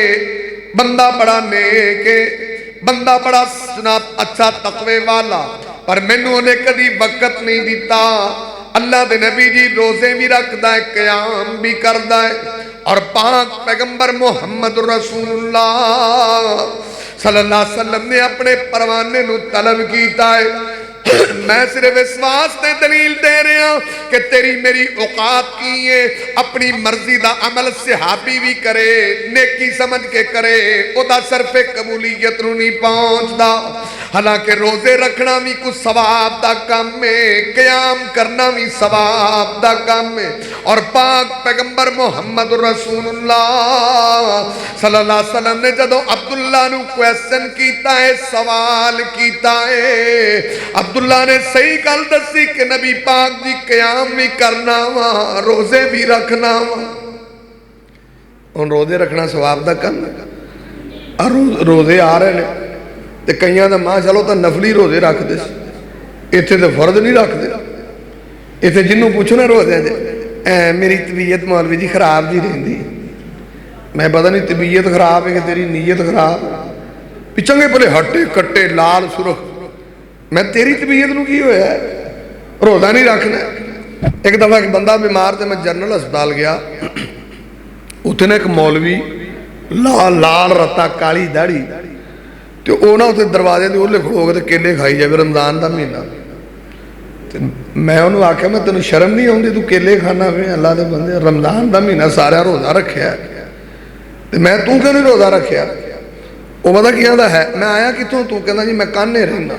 बंदा बड़ा नेक है, बंदा बड़ा जनाब अच्छा तकवे वाला, पर मैनू उन्हें कभी वक्त नहीं दिता। अल्लाह दे नबी जी रोजे भी रखता है, क़याम भी करता है और पाक पैगंबर मोहम्मद रसूलुल्लाह सल्लल्लाहु अलैहि वसल्लम ने अपने परवाने नू तलब कीता है। मैं सिर्फ विश्वास से दलील दे रहा कि तेरी मेरी औकात की है। अपनी मर्जी का अमल सहाबी भी करे, नेकी समझ के करे, उदा सरफे कबूलीयत नूं नहीं पहुंचता। हालांकि रोजे रखना भी कुछ सवाब का काम है, क़याम करना भी सवाब का काम है। और पाक पैगंबर मोहम्मद रसूलुल्लाह सल्लल्लाहु अलैहि वसल्लम ने जदों अब्दुल्ला नूं क्वेश्चन कीता है, सवाल कीता है, अब्दुल्ला ने सही गल दसी कि नबी पाक जी क़याम भी करना वा, रोजे भी रखना वा। हुण रोजे रखना सवाब दा काम है। रोजे आ रहे हैं तो कई तो मां चलो तो नफली रोजे रखते, इत्थे तो फर्ज नहीं रखते। इत्थे जिन्हों पूछो ना रोजे मेरी तबीयत मौलवी जी खराब जी रही, मैं पता नहीं तबीयत खराब है कि तेरी नीयत खराब, चंगे भले हट्टे कट्टे लाल सुरख, मैं तेरी तबीयत नूं की होया रोज़ा नहीं रखना। एक दफ़ा एक बंदा बीमार तो मैं जनरल हस्पताल गया, उत्थे ना एक मौलवी लाल लाल रत्ता काली दाढ़ी तो वह ना उत्थे दरवाजे के ओहले खड़ो के केले खाई जाए, रमजान का महीना। तो मैं उन्होंने आख्या मैं तेन शर्म नहीं आती तू केले खाना वे, अल्लाह के बंदे रमजान का महीना सारा रोज़ा रखा तो मैं तू क्यों नहीं रोज़ा रखा। वो पता की कहता है मैं आया कितों, तू कहना जी मैं कान्हे रहना।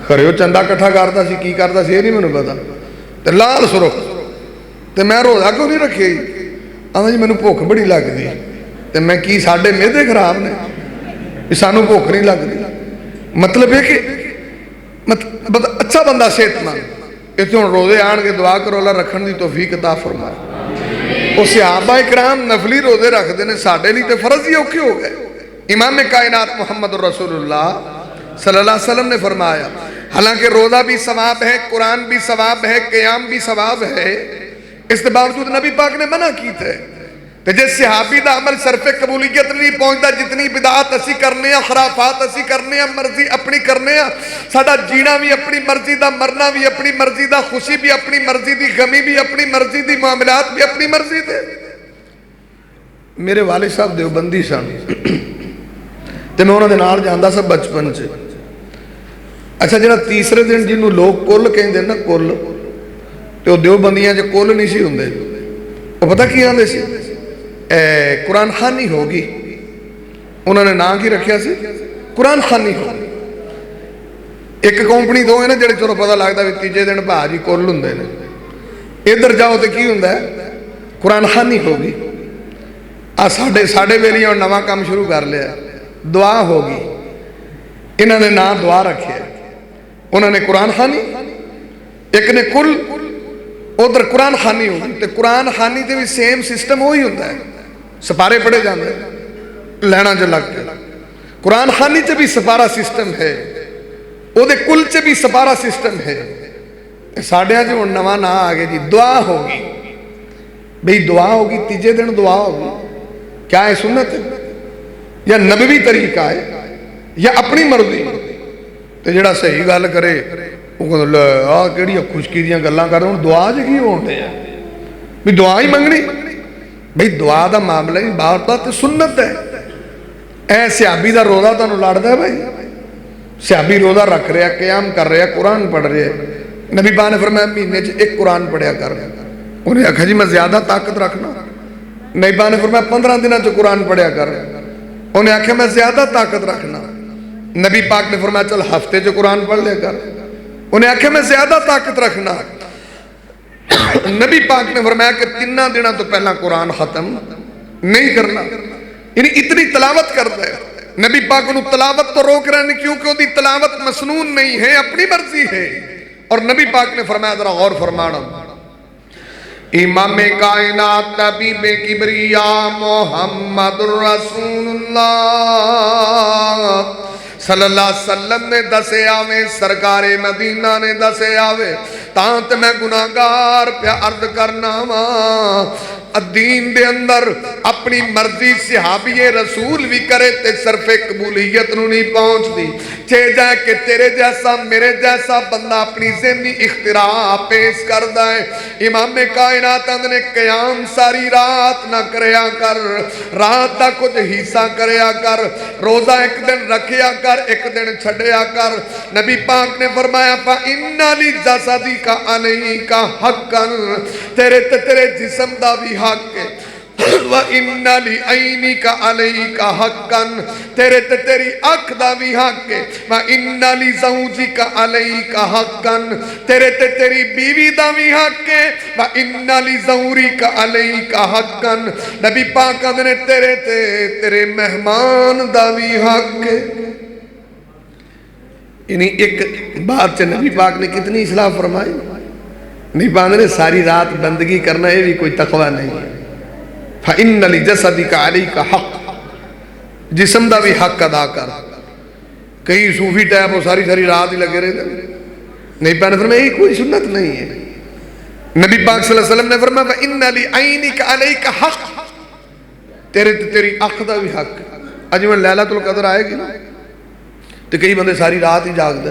खरे चंदा कट्ठा करता सी, की करता सी ये नहीं मैनू पता। तो लाल सुरख तो मैं रोज़ा क्यों नहीं रखे। आंदा जी मैनू भुख बड़ी लगती, तो मैं की साडे मेदे खराब ने भी सानू भुख नहीं लगती। मतलब है कि मतलब अच्छा बंदा सेहतमंद। इतने हुण रोजे आण के दुआ करो अल्लाह रखण दी तौफीक अता फरमाए। उस सहाबा इकराम नफली रोजे रखते हैं, साडे लिए तो फर्ज ही औखे हो गए। इमाम कायनात मोहम्मद रसूलुल्लाह सल्लल्लाहु अलैहि वसल्लम ने फरमाया हालांकि रोज़ा भी सवाब है, कुरान भी सवाब है, क़याम भी सवाब है, इसके बावजूद नबी पाक ने मना की थे। तो जिस सहाबी का अमल सरफे कबूलीयत नहीं पहुंचता, जितनी बिदात असी करने, खराफात असी करने, मर्जी अपनी करने, साडा जीना भी अपनी मर्जी का, मरना भी अपनी मर्जी का, खुशी भी अपनी मर्जी की, गमी भी अपनी मर्जी की, मामलात भी अपनी मर्जी के। मेरे वाले साहब देवबंदी सन तो मैं उन्होंने नाल जांदा सा बचपन च। अच्छा जो तीसरे दिन जिन्हों लोग कुल कहते ना कुल, तो देवबंदियां च कुल नहीं सी हुंदे। वो पता की आंदे सी कुरान खानी होगी, उन्होंने नाम की रखा सी कुरान खानी हो। एक कंपनी दो है ना जेडे चलो पता लगता भी तीजे दिन भाजी कुल हुंदे ने, इधर जाओ तो की हुंदा कुरान खानी होगी। आ साडे वेले हुण नवां काम शुरू कर लिया, दुआ होगी। इन्होंने नाम दुआ रखे, उन्होंने कुरान खानी, एक ने कुल, उधर कुरान खानी होगी तो कुरान खानी से भी सेम सिस्टम वही होता है, सपारे पढ़े जाते लैना च लग के। कुरान खानी च भी सपारा सिस्टम है, उहदे कुल च भी सपारा सिस्टम है। साढ़िया च हुण नवां ना आ गया जी, दुआ होगी। बई दुआ होगी, तीजे दिन दुआ होगी, क्या है सुन्नत है या नबवी तरीका है या अपनी मर्जी? तो जिहड़ा सही गल करे वो कहंदा ले आ किहड़ियां खुशकी दीयां गल्लां कर, हुण दुआ च की होण दिया भी दुआ ही मंगनी? बई दुआ दा मामला ही बाहर दा ते सुन्नत है। ऐ सियाबी दा रोज़ा तुहानूं लड़दा है भाई? सियाबी रोज़ा रख रहा, क़याम कर रहा, कुरान पढ़ रहा, नबी पाक ने फरमाया महीने च एक कुरान पढ़िया कर। उन्हें आखिया जी मैं ज़्यादा ताकत रखना। नबी पाक ने फरमाया 15 दिनों च कुरान पढ़िया कर। उन्हें आखिया मैं ज़्यादा ताकत रखना। नबी पाक ने फरमाया चल हफ्ते च कुरान पढ़ लिया कर। उन्हें आखिया मैं ज़्यादा ताकत रखना। नबी पाक ने फरमाया कि 3 दिनों तो पहला कुरान खत्म नहीं करना, यानी इतनी तलावत करता है। नबी पाक उन्हें तलावत तो रोक रहे हैं क्योंकि उसकी तलावत मसनून नहीं है, अपनी मर्जी है। और नबी पाक ने फरमाया, जरा गौर फरमाना, इमाम कायनात तबीब किबरिया मोहम्मदुर रसूलुल्लाह सल्लल्लाहु अलैहि वसल्लम ने दसे आवे, सरकारे मदीना ने दसे आवे, तां ते मैं गुनाहगार प्या अर्ज करना वा। दीन दे अंदर अपनी मर्जी सहाबीए रसूल भी करे ते सरफे कबूलियत नूं नहीं पहुंचती। चे जाए कि तेरे जैसा मेरे जैसा बंदा अपनी ज़हनी इख्तिरा पेश करदा है। इमाम कायनात ने क़याम सारी रात ना करया कर, रात का कुछ हिस्सा करया कर, रोज़ा एक दिन रखया कर, एक दिन छड़या कर। नबी पाक ने फरमाया फा इन्ना ली जसदी का अलैका हक़्क़न, तेरे ते तेरे जिस्म दा भी हक है। व इन्ना ली ऐनी का अलैका हक़्क़न, तेरे ते तेरी अख दा भी हक है। व इन्ना ली ज़ौजी का अलैका हक़्क़न, तेरे ते तेरी बीवी दा भी हक है। व इन्ना ली ज़ौरी का अलैका हक़्क़न, नबी पाक ने तेरे ते तेरे मेहमान दा भी हक है। यानी एक बात से नबी पाक ने कितनी इस्लाह फरमाई। नबी पाक ने सारी रात बंदगी करना, ये भी कोई तकवा नहीं है। फ़इन्न लिजसदिका अलैका हक़्क़, जिस्म दा भी हक अदा कर। कई सूफी टाइप वो सारी सारी रात ही लगे रहते। नबी पाक ने फरमाया ये कोई सुन्नत नहीं है। नबी पाक सल्लल्लाहु अलैहि वसल्लम ने फरमाया फ़इन्न लिअयनिका अलैका हक़्क़, तेरे ते तेरी अख दा भी हक। अज मैं लैलतुल कदर आएगी ना तो कई बंदे सारी रात ही जागते,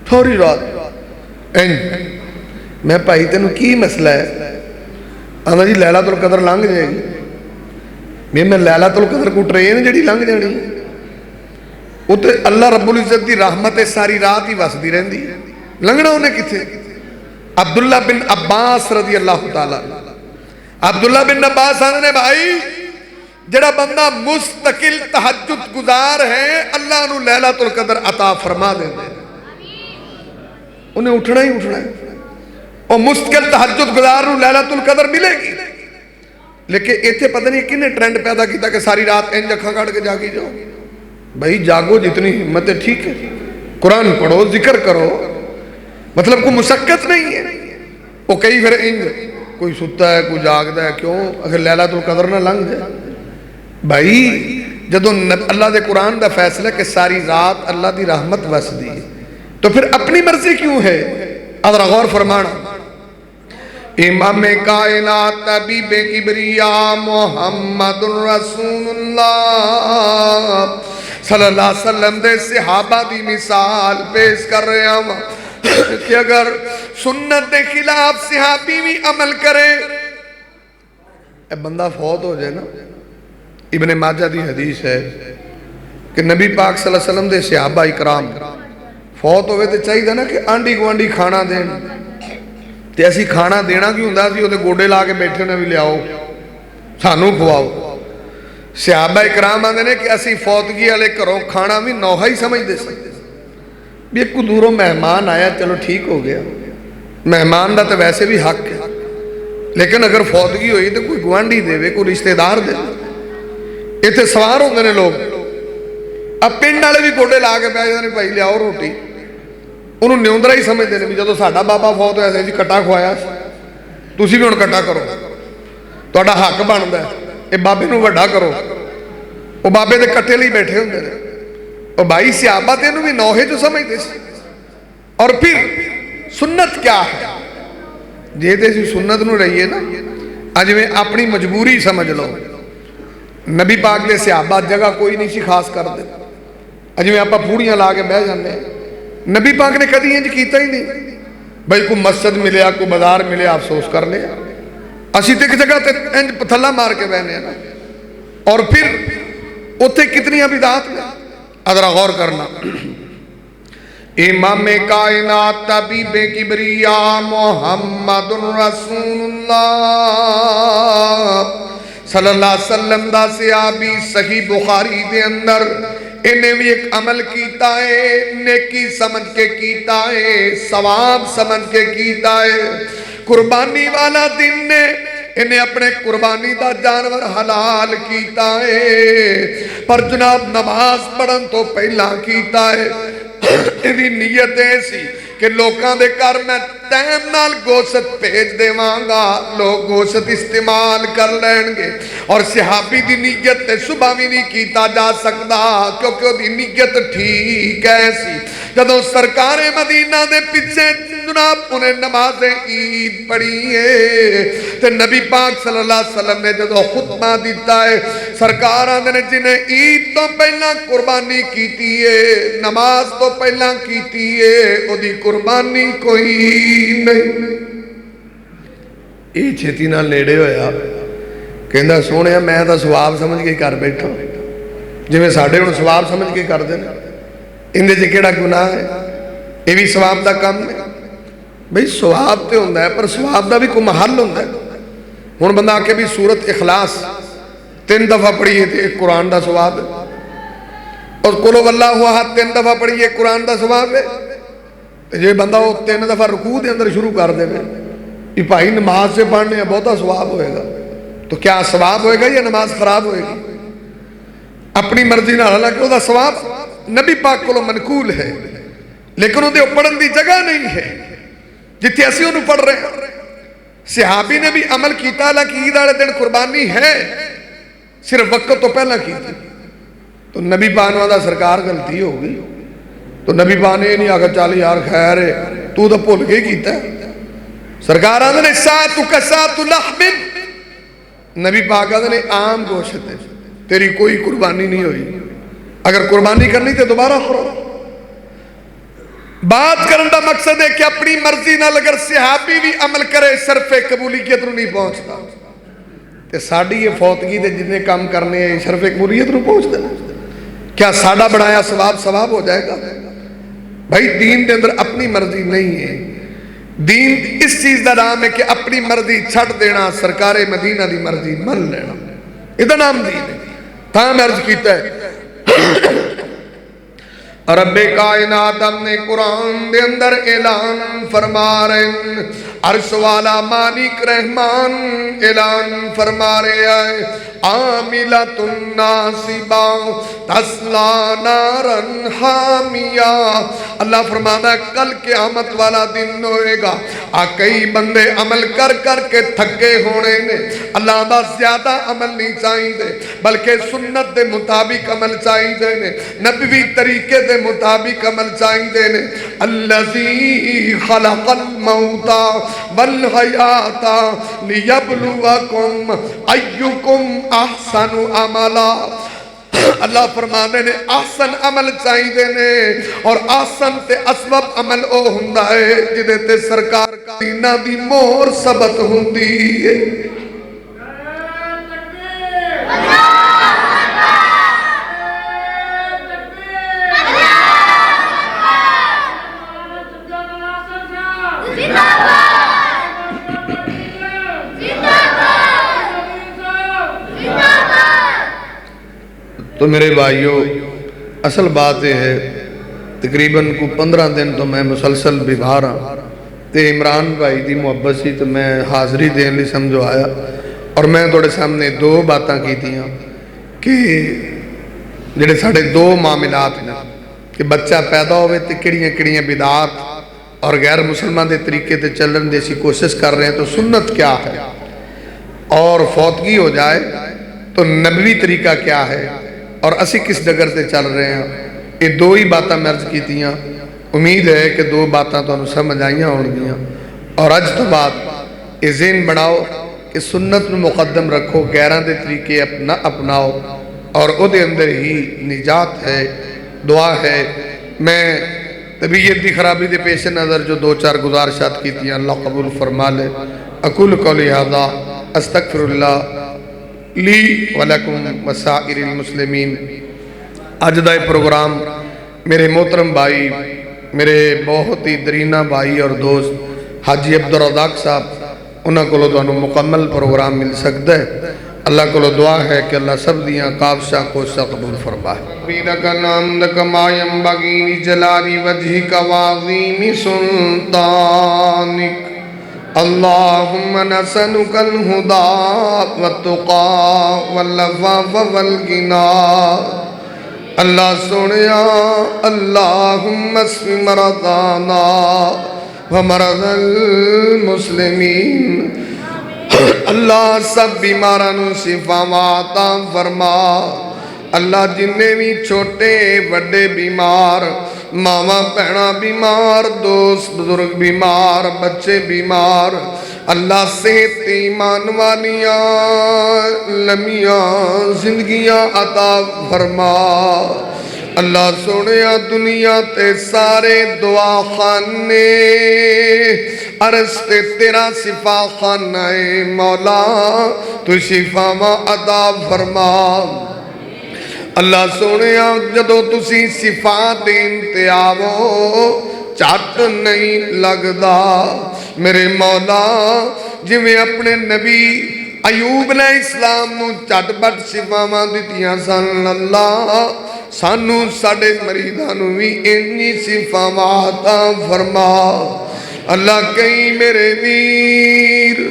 थोड़ी रात इंज। मैं भाई तेन की मसला है? आंदा जी लैलातुल कदर लंघ जाएगी। मैं लैलातुल कदर को ट्रेन जी लंघ जानी, उत्ते अल्लाह रब्बुल इज्जत की रहमत है, सारी रात ही वसदी रहिंदी, लंघना उन्हें किथे? अब्दुल्ला बिन अब्बास रज़ी अल्लाह तआला, अब्दुल्ला बिन अब्बास आने भाई जड़ा बंदा मुस्तकिल तहज्जुद गुजार है, अल्लाह नू लैलातुल कदर अता फरमा देंदे, उन्हें उठना ही उठना है। और मुस्तकिल तहज्जुद गुजार नू लैलातुल कदर मिलेगी। लेकिन इत्थे पता नहीं किन्ने ट्रेंड पैदा किया कि सारी रात इंज अखां कट के जागी जाओ। भाई जागो जितनी हिम्मत है ठीक है, कुरान पढ़ो, जिक्र करो, मतलब कोई मुशक्कत नहीं है। वो कई फिर इंज कोई सुता है कोई जागदा है, क्यों? अगर लैलातुल कदर ना लंघ जाए। भाई जदों अल्लाह के कुरान का फैसला कि सारी रात अल्लाह की रहमत वसदी है, तो फिर अपनी मर्जी क्यों है? अदरा गौर फरमाना, इमाम कायनात तबीबे किबरिया मोहम्मदुर रसूलुल्लाह सल्लल्लाहु अलैहि वसल्लम दे सहाबा दी मिसाल पेश कर रहे हैं कि अगर सुन्नत के खिलाफ सहाबी भी अमल करे, बंदा फौत हो जाए ना। इब्ने माजा दी हदीस है कि नबी पाक सल्लल्लाहु अलैहि वसल्लम दे सहाबा इकराम फौत होवे तो चाहिए ना कि आंडी गुआंढी खाना देन, ते असी खाना देना की हुंदा सी उहदे गोडे ला के बैठे ने भी लियाओ सानू खवाओ। सहाबा इकराम आंदे ने कि असी फौतगी वाले घरों खाना भी नौहा ही समझते सी भी एक दूरों मेहमान आया, चलो ठीक हो गया, मेहमान का तो वैसे भी हक है। लेकिन अगर फौतगी हुई तो कोई गुआंढी देवे, कोई रिश्तेदार दे। इतने सवार होंगे ने लोग, अब पिंड वाले भी गोडे ला के पै जाते भाई लियाओ रोटी, उन्होंने न्योंदरा ही समझते हैं भी जो साडा बाबा फौत होया सी कट्टा खुआया, तुसीं भी हुण इकट्ठा करो, तुहाडा हक बनदा है, ये बाबे नूं वड्डा करो। वो बाबे दे कट्टे लई बैठे हुंदे ने। वो भाई सहाबा ते इहनूं भी नौहे जो समझदे सी। और फिर सुन्नत क्या है, जे ते असीं सुन्नत नूं रहीए ना, जिवें अपनी मजबूरी समझ लो। नबी पाक दे सहाबा जगह कोई नहीं सी खास करदे, जिवें आपां फूड़ियां ला के बह जांदे। नबी पाक ने कदी इंज कीता ही नहीं। भाई कोई मस्जिद मिलिया, कोई बाजार मिलिया, अफसोस कर लिया। असीं ते एक जगह ते इंज पथला मार के बहने ना। और फिर उत्थे कितनी बिदात ने, अदरा गौर करना। इमाम कायनात तबीबे किबरिया मुहम्मदुर रसूलुल्लाह सल्लल्लाहु अलैहि वसल्लम दा सहाबी सही बुखारी दे अंदर इन्हें भी एक अमल कीता है, नेकी समझ के कीता है, सवाब समझ के कीता है। कुर्बानी वाला दिन ने इन्हें अपने कुर्बानी का जानवर हलाल कीता है, पर जनाब नमाज पढ़न तो पहला कीता है। इहदी नीयत ऐ सी कि लोकां दे घर मैं टाइम नाल गोश्त भेज देवांगा, लोग गोश्त इस्तेमाल कर लेंगे। और सहाबी दी नीयत ते सुबह भी नहीं कीता जा सकता, क्योंकि उहदी नीयत ठीक है सी। जदों सरकारे मदीना दे पिछे जनाब उन्हें नमाज़े ईद पढ़ी है, ते नबी पाक सल्लल्लाहु अलैहि वसल्लम ने जदों खुतबा दिता है, सरकार आंदे ने जिन्हें ईद तो पहला कुर्बानी कीती है, नमाज तो पहला कीती है, उहदी कुर्बानी कोई नहीं। ये छेती नाल नेड़े होया, कहंदा सोहणिया मैं तां सवाब समझ के घर बैठा, जिवें साडे हुण सवाब समझ के करदे ने। इहदे च किहड़ा गुनाह है? ये भी सवाब दा काम है। भाई सवाब तो होंदा है, पर सवाब का भी कोई महल होंदा है। हुण बंदा आके भी सूरत इखलास 3 दफा पढ़िए तो एक कुरान का सवाब है, और कुल वल्लाहु अहद 3 दफा पढ़िए कुरान का सवाब है। जे बंदा वो 3 दफा रुकू के अंदर शुरू कर दे कि भाई नमाज से पढ़ने बहुता सवाब होएगा, तो क्या सवाब होएगा या नमाज खराब होएगी? अपनी मर्जी नाल, हालांकि उसका सवाब नबी पाक को मनकूल है, लेकिन उहदे पढ़न की जगह नहीं है जिथे असीं उहनूं पढ़ रहे हैं। सहाबी ने भी अमल किया, हालांकि ईद वाले दिन कुर्बानी है, सिर्फ वक्त तो पहला की थी। तो नबी पाक ने सरकार गलती हो गई, तो नबी पाक ने नहीं आखा चल यार खैर है, तू तो भुल के कीता। सरकार आंदे ने सातु कसातु लहमिन, नबी पाक आंदे ने आम गोश्त है, तेरी कोई कुर्बानी नहीं हुई। अगर कुर्बानी करनी तो दोबारा करो। बात करने का मकसद है कि अपनी मर्जी नाल अगर सहाबी भी अमल करे, शरफे कबूलीयत नहीं पहुंचता, तो साड़ी ये फौतगी के जिन्ने काम करने शरफे कबूलीयत पहुंचते। क्या साड़ा बनाया सवाब सवाब हो जाएगा? भाई दीन के अंदर अपनी मर्जी नहीं है। दीन इस चीज का नाम है कि अपनी मर्जी छड़ देना, सरकारे मदीना की मर्जी मन लेना, इहदा नाम दीन है। तां मैं अर्ज कीता है रब्बे कायनात अपने कुरान दे अंदर ऐलान फरमा रहे हैं, अर्श वाला मालिक रहमान ऐलान फरमा रहे हैं, आमिलतुन नासिबा तस्ला नारन हामिया। अल्लाह फरमाता है कल क़यामत वाला दिन होएगा, कई बंदे अमल कर कर के थके होने ने। अल्लाह दा ज्यादा अमल नहीं चाहिए, बल्कि सुन्नत के मुताबिक अमल चाहिए ने, नबवी तरीके के मुताबिक अमल चाहिए ने। अल्लज़ी खलक़ल मौता वल हयाता लियब्लुवकुम अय्युकुम अहसनु अमला। अल्लाह फरमाने ने आसन अमल चाहिए ने, और आसन ते असबब अमल ओ हुंदा है जिदे ते सरकार का दीना दी मोहर सबत हुंदी है। तो मेरे भाइयों, असल बात यह है तकरीबन को 15 दिन तो मैं मुसलसल बीमार हाँ, तो इमरान भाई की मुहब्बत सी तो मैं हाज़री देने लिए समझो आया। और मैं थोड़े सामने 2 बातें की कि जिहड़े साडे 2 मामलात ने कि बच्चा पैदा होवे ते किहड़ियां किहड़ियां बिदात اور غیر مسلمان دے طریقے تے چلن دے سی کوشش کر رہے ہیں تو سنت کیا ہے، اور فوتگی ہو جائے تو نبوی طریقہ کیا ہے، اور اسی کس ڈگر سے چل رہے ہیں۔ یہ دو ہی باتاں میں عرض کیتیاں، امید ہے کہ دو باتاں تو انہوں سمجھ آئیاں ہونگیاں، اور اج تو بعد یہ ذہن بڑھاؤ کہ سنت میں مقدم رکھو، غیران دے طریقے اپناؤ، اور او دے اندر ہی نجات ہے۔ دعا ہے، میں طبیعت دی خرابی دے پیش نظر جو دو چار گزارشات کیتیاں اللہ قبول فرما لے۔ اقول قولی ھذا استغفر اللہ لی ولکم وسائر المسلمین۔ آج دا پروگرام میرے محترم بھائی، میرے بہت ہی درینہ بھائی اور دوست حاجی عبدالرزاق صاحب، انہاں کو تو مکمل پروگرام مل سکتا ہے۔ اللہ کو دعا ہے کہ اللہ سب دیاں کافشہ کوشہ قبول فرمائے۔ بیدک نامدک ما ینبغی جلالی وجہک وعظیم سلطانک، اللہم نسألک الہدى والتقى والعفاف والغنى۔ اللہ سنیا اللہم اشف مرضانا ومرض المسلمین، اللہ سب بیمارانوں شفا عطا فرما۔ اللہ جننے بھی چھوٹے بڑے بیمار، ماما بہنا بیمار، دوست بزرگ بیمار، بچے بیمار، اللہ صحت ایمان والیاں لمیاں زندگیاں عطا فرما۔ اللہ سنیا دنیا تے سارے دعا خانے، عرض تے تیرا شفا خانہ ہے مولا، تو شفا ما عطا فرما۔ اللہ سنیا جدو تسی شفا دین تے آوو چٹ نہیں لگدا، میرے مولا جی میں اپنے نبی ایوب علیہ السلام نو چٹ بٹ شفاواں دتیاں سن، اللہ سانو ساڑے مریدانو بھی انہی شفاواں عطا فرما۔ اللہ کئی میرے ویر،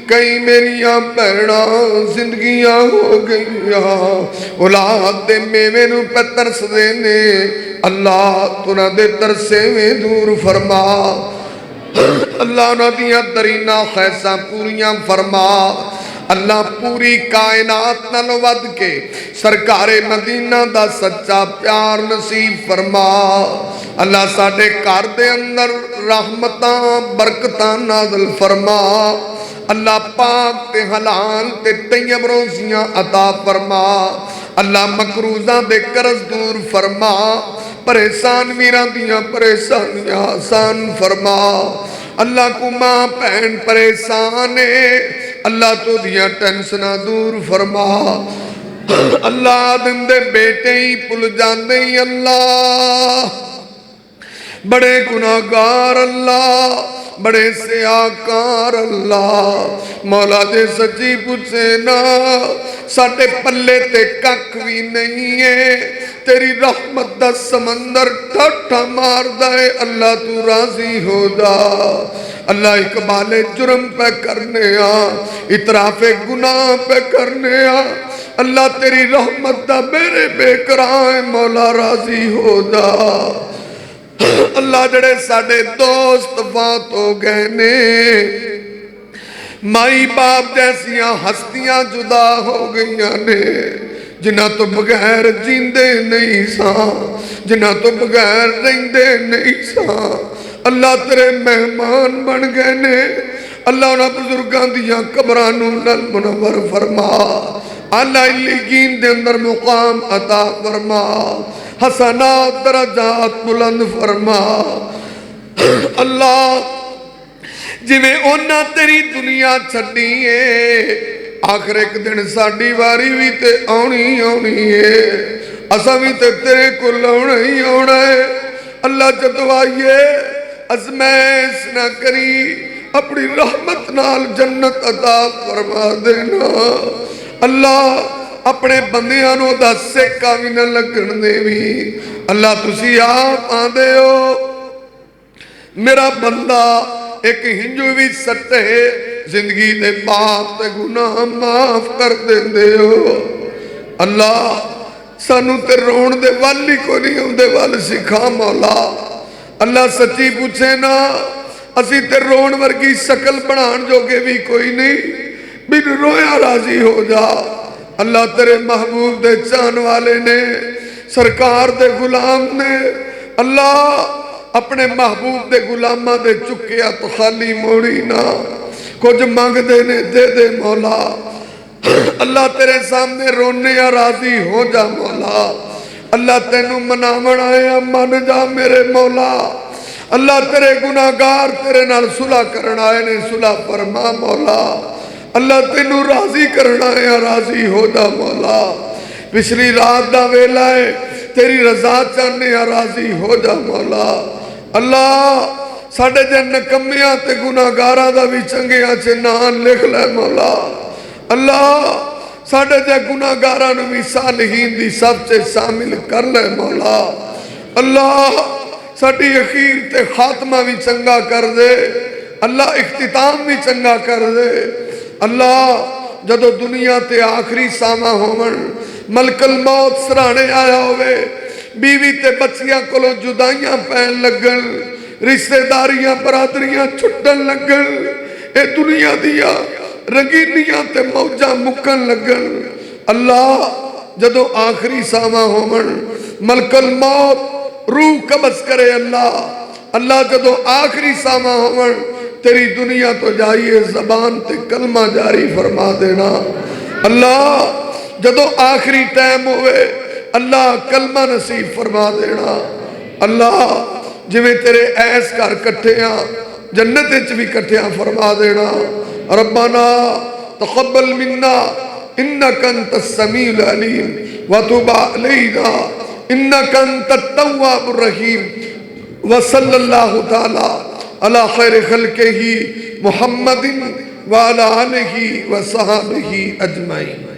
کئی میریاں بہناں زندگیاں ہو گئیاں، اولاد دے میوے نو پہ ترس دینے، اللہ تو نہ دے ترسے میں دور فرما۔ اللہ نہ دیا درینہ خیسہ پوریاں فرما۔ اللہ پوری کائنات نہ ود کے سرکار مدینہ دا سچا پیار نصیب فرما۔ اللہ ساڑھے کار دے اندر رحمتاں برکتاں نازل فرما۔ اللہ پاک تے حلال تے طیب روزیاں عطا فرما۔ اللہ مکروزاں دے قرض دور فرما، پریشان ویران دیاں پریشانیاں آسان فرما۔ اللہ کو ماں پہن پریشانے، اللہ تو دیاں ٹینشنہ دور فرما۔ اللہ آدم دے بیٹے ہی پل جاندے ہی، اللہ بڑے گناہگار، اللہ بڑے سیاکار، اللہ مولا دے سچی پوچھے نا ساڑھے پلے تے کک بھی نہیں ہے، تیری رحمت دا سمندر ٹھٹھا مار دائے، اللہ تو راضی ہو دا۔ اللہ اقبال جرم پہ کرنے آ، اطراف گناہ پہ کرنے آ، اللہ تیری رحمت دا میرے بے کرائے مولا راضی ہو دا۔ اللہ جڑے ساڑھے دوست فات ہو گئے نے، مائی باپ جیسیاں ہستیاں جدا ہو گئیاں نے، جنہ تو بغیر جیندے نہیں ساں، جنہ تو بغیر رہندے نہیں ساں، اللہ تیرے مہمان بن گئے نے۔ اللہ انہاں بزرگان دیاں قبرانوں نل منور فرما، اللہ علیین دے اندر مقام عطا فرما، حسنات درجات بلند فرما۔ اللہ جی میں اونا تیری دنیا چھڑی ہے، آخر ایک دن ساڑی باری بھی تے آنی ہے، اسا بھی تے تیرے کو لونا ہی آنا ہے۔ اللہ چتوائیے ازمیش نہ کری، اپنی رحمت نال جنت عطا فرما دینا۔ اللہ اپنے بندیانوں دا سکہ بھی نہ لگن دے بھی، اللہ تسی آپ آدھے ہو میرا بندہ ایک ہنجو بھی سٹے زندگی دے باپ تے گناہ معاف کر دیں دے ہو۔ اللہ سانو تے رون دے والی کو نہیں ہوں دے والی سکھا مولا۔ اللہ سچی پوچھے نا اسی تے رون ورگی شکل بنان جوگے بھی کوئی نہیں، بن رویا راضی ہو جا۔ اللہ تیرے محبوب دے چان والے نے، سرکار دے غلام نے، اللہ اپنے محبوب دے غلامہ دے چکیا تو خالی موڑی نا، کچھ مانگ دے نے دے دے مولا۔ اللہ تیرے سامنے رونے یا راضی ہو جا مولا۔ اللہ تینو منامن آیا من جا میرے مولا۔ اللہ تیرے گناہگار تیرے نال صلح کرنا آئے نے صلح فرما مولا۔ اللہ تینو راضی کرنا آیا راضی ہو جا مولا۔ پچھلی رات دا ویلا ہے تیری رضا چاہنے یا راضی ہو جا مولا۔ اللہ ساڑھے جن نکمیاں تے گناہگاراں دا بھی چنگیاں چے نان لکھ لے مولا۔ اللہ ساڑھے جے گناہگاراں نو بھی صالحین دی سب سے شامل کر لے مولا۔ اللہ ساڑھی اخیر تے خاتمہ بھی چنگا کر دے، اللہ اختتام بھی چنگا کر دے۔ اللہ جدو دنیا تے آخری ساما ہومن ملک الموت سرانے آیا ہوئے، بیوی تے بچیاں کلو جدائیاں پہن لگن، رشتہ داریاں برادریاں چھٹن لگن، اے دنیا دیا رنگینیاں تے موجہ مکن لگن۔ اللہ جدو آخری ساما ہومن ملک الموت روح قبض کرے اللہ، اللہ جدو آخری ساما ہومن تیری دنیا تو جائیے زبان تے کلمہ جاری فرما دینا۔ اللہ جدو آخری ٹائم ہوئے اللہ کلمہ نصیب فرما دینا۔ اللہ جویں تیرے ایس کر کٹھیاں جنت اچ بھی کٹھیاں فرما دینا۔ ربنا تقبل منا انک انت السمیع العلیم وتب علینا انک انت التواب الرحیم وصلی اللہ تعالی علی خیر خلقہ محمد وعلی آلہ وصحابہ اجمعین۔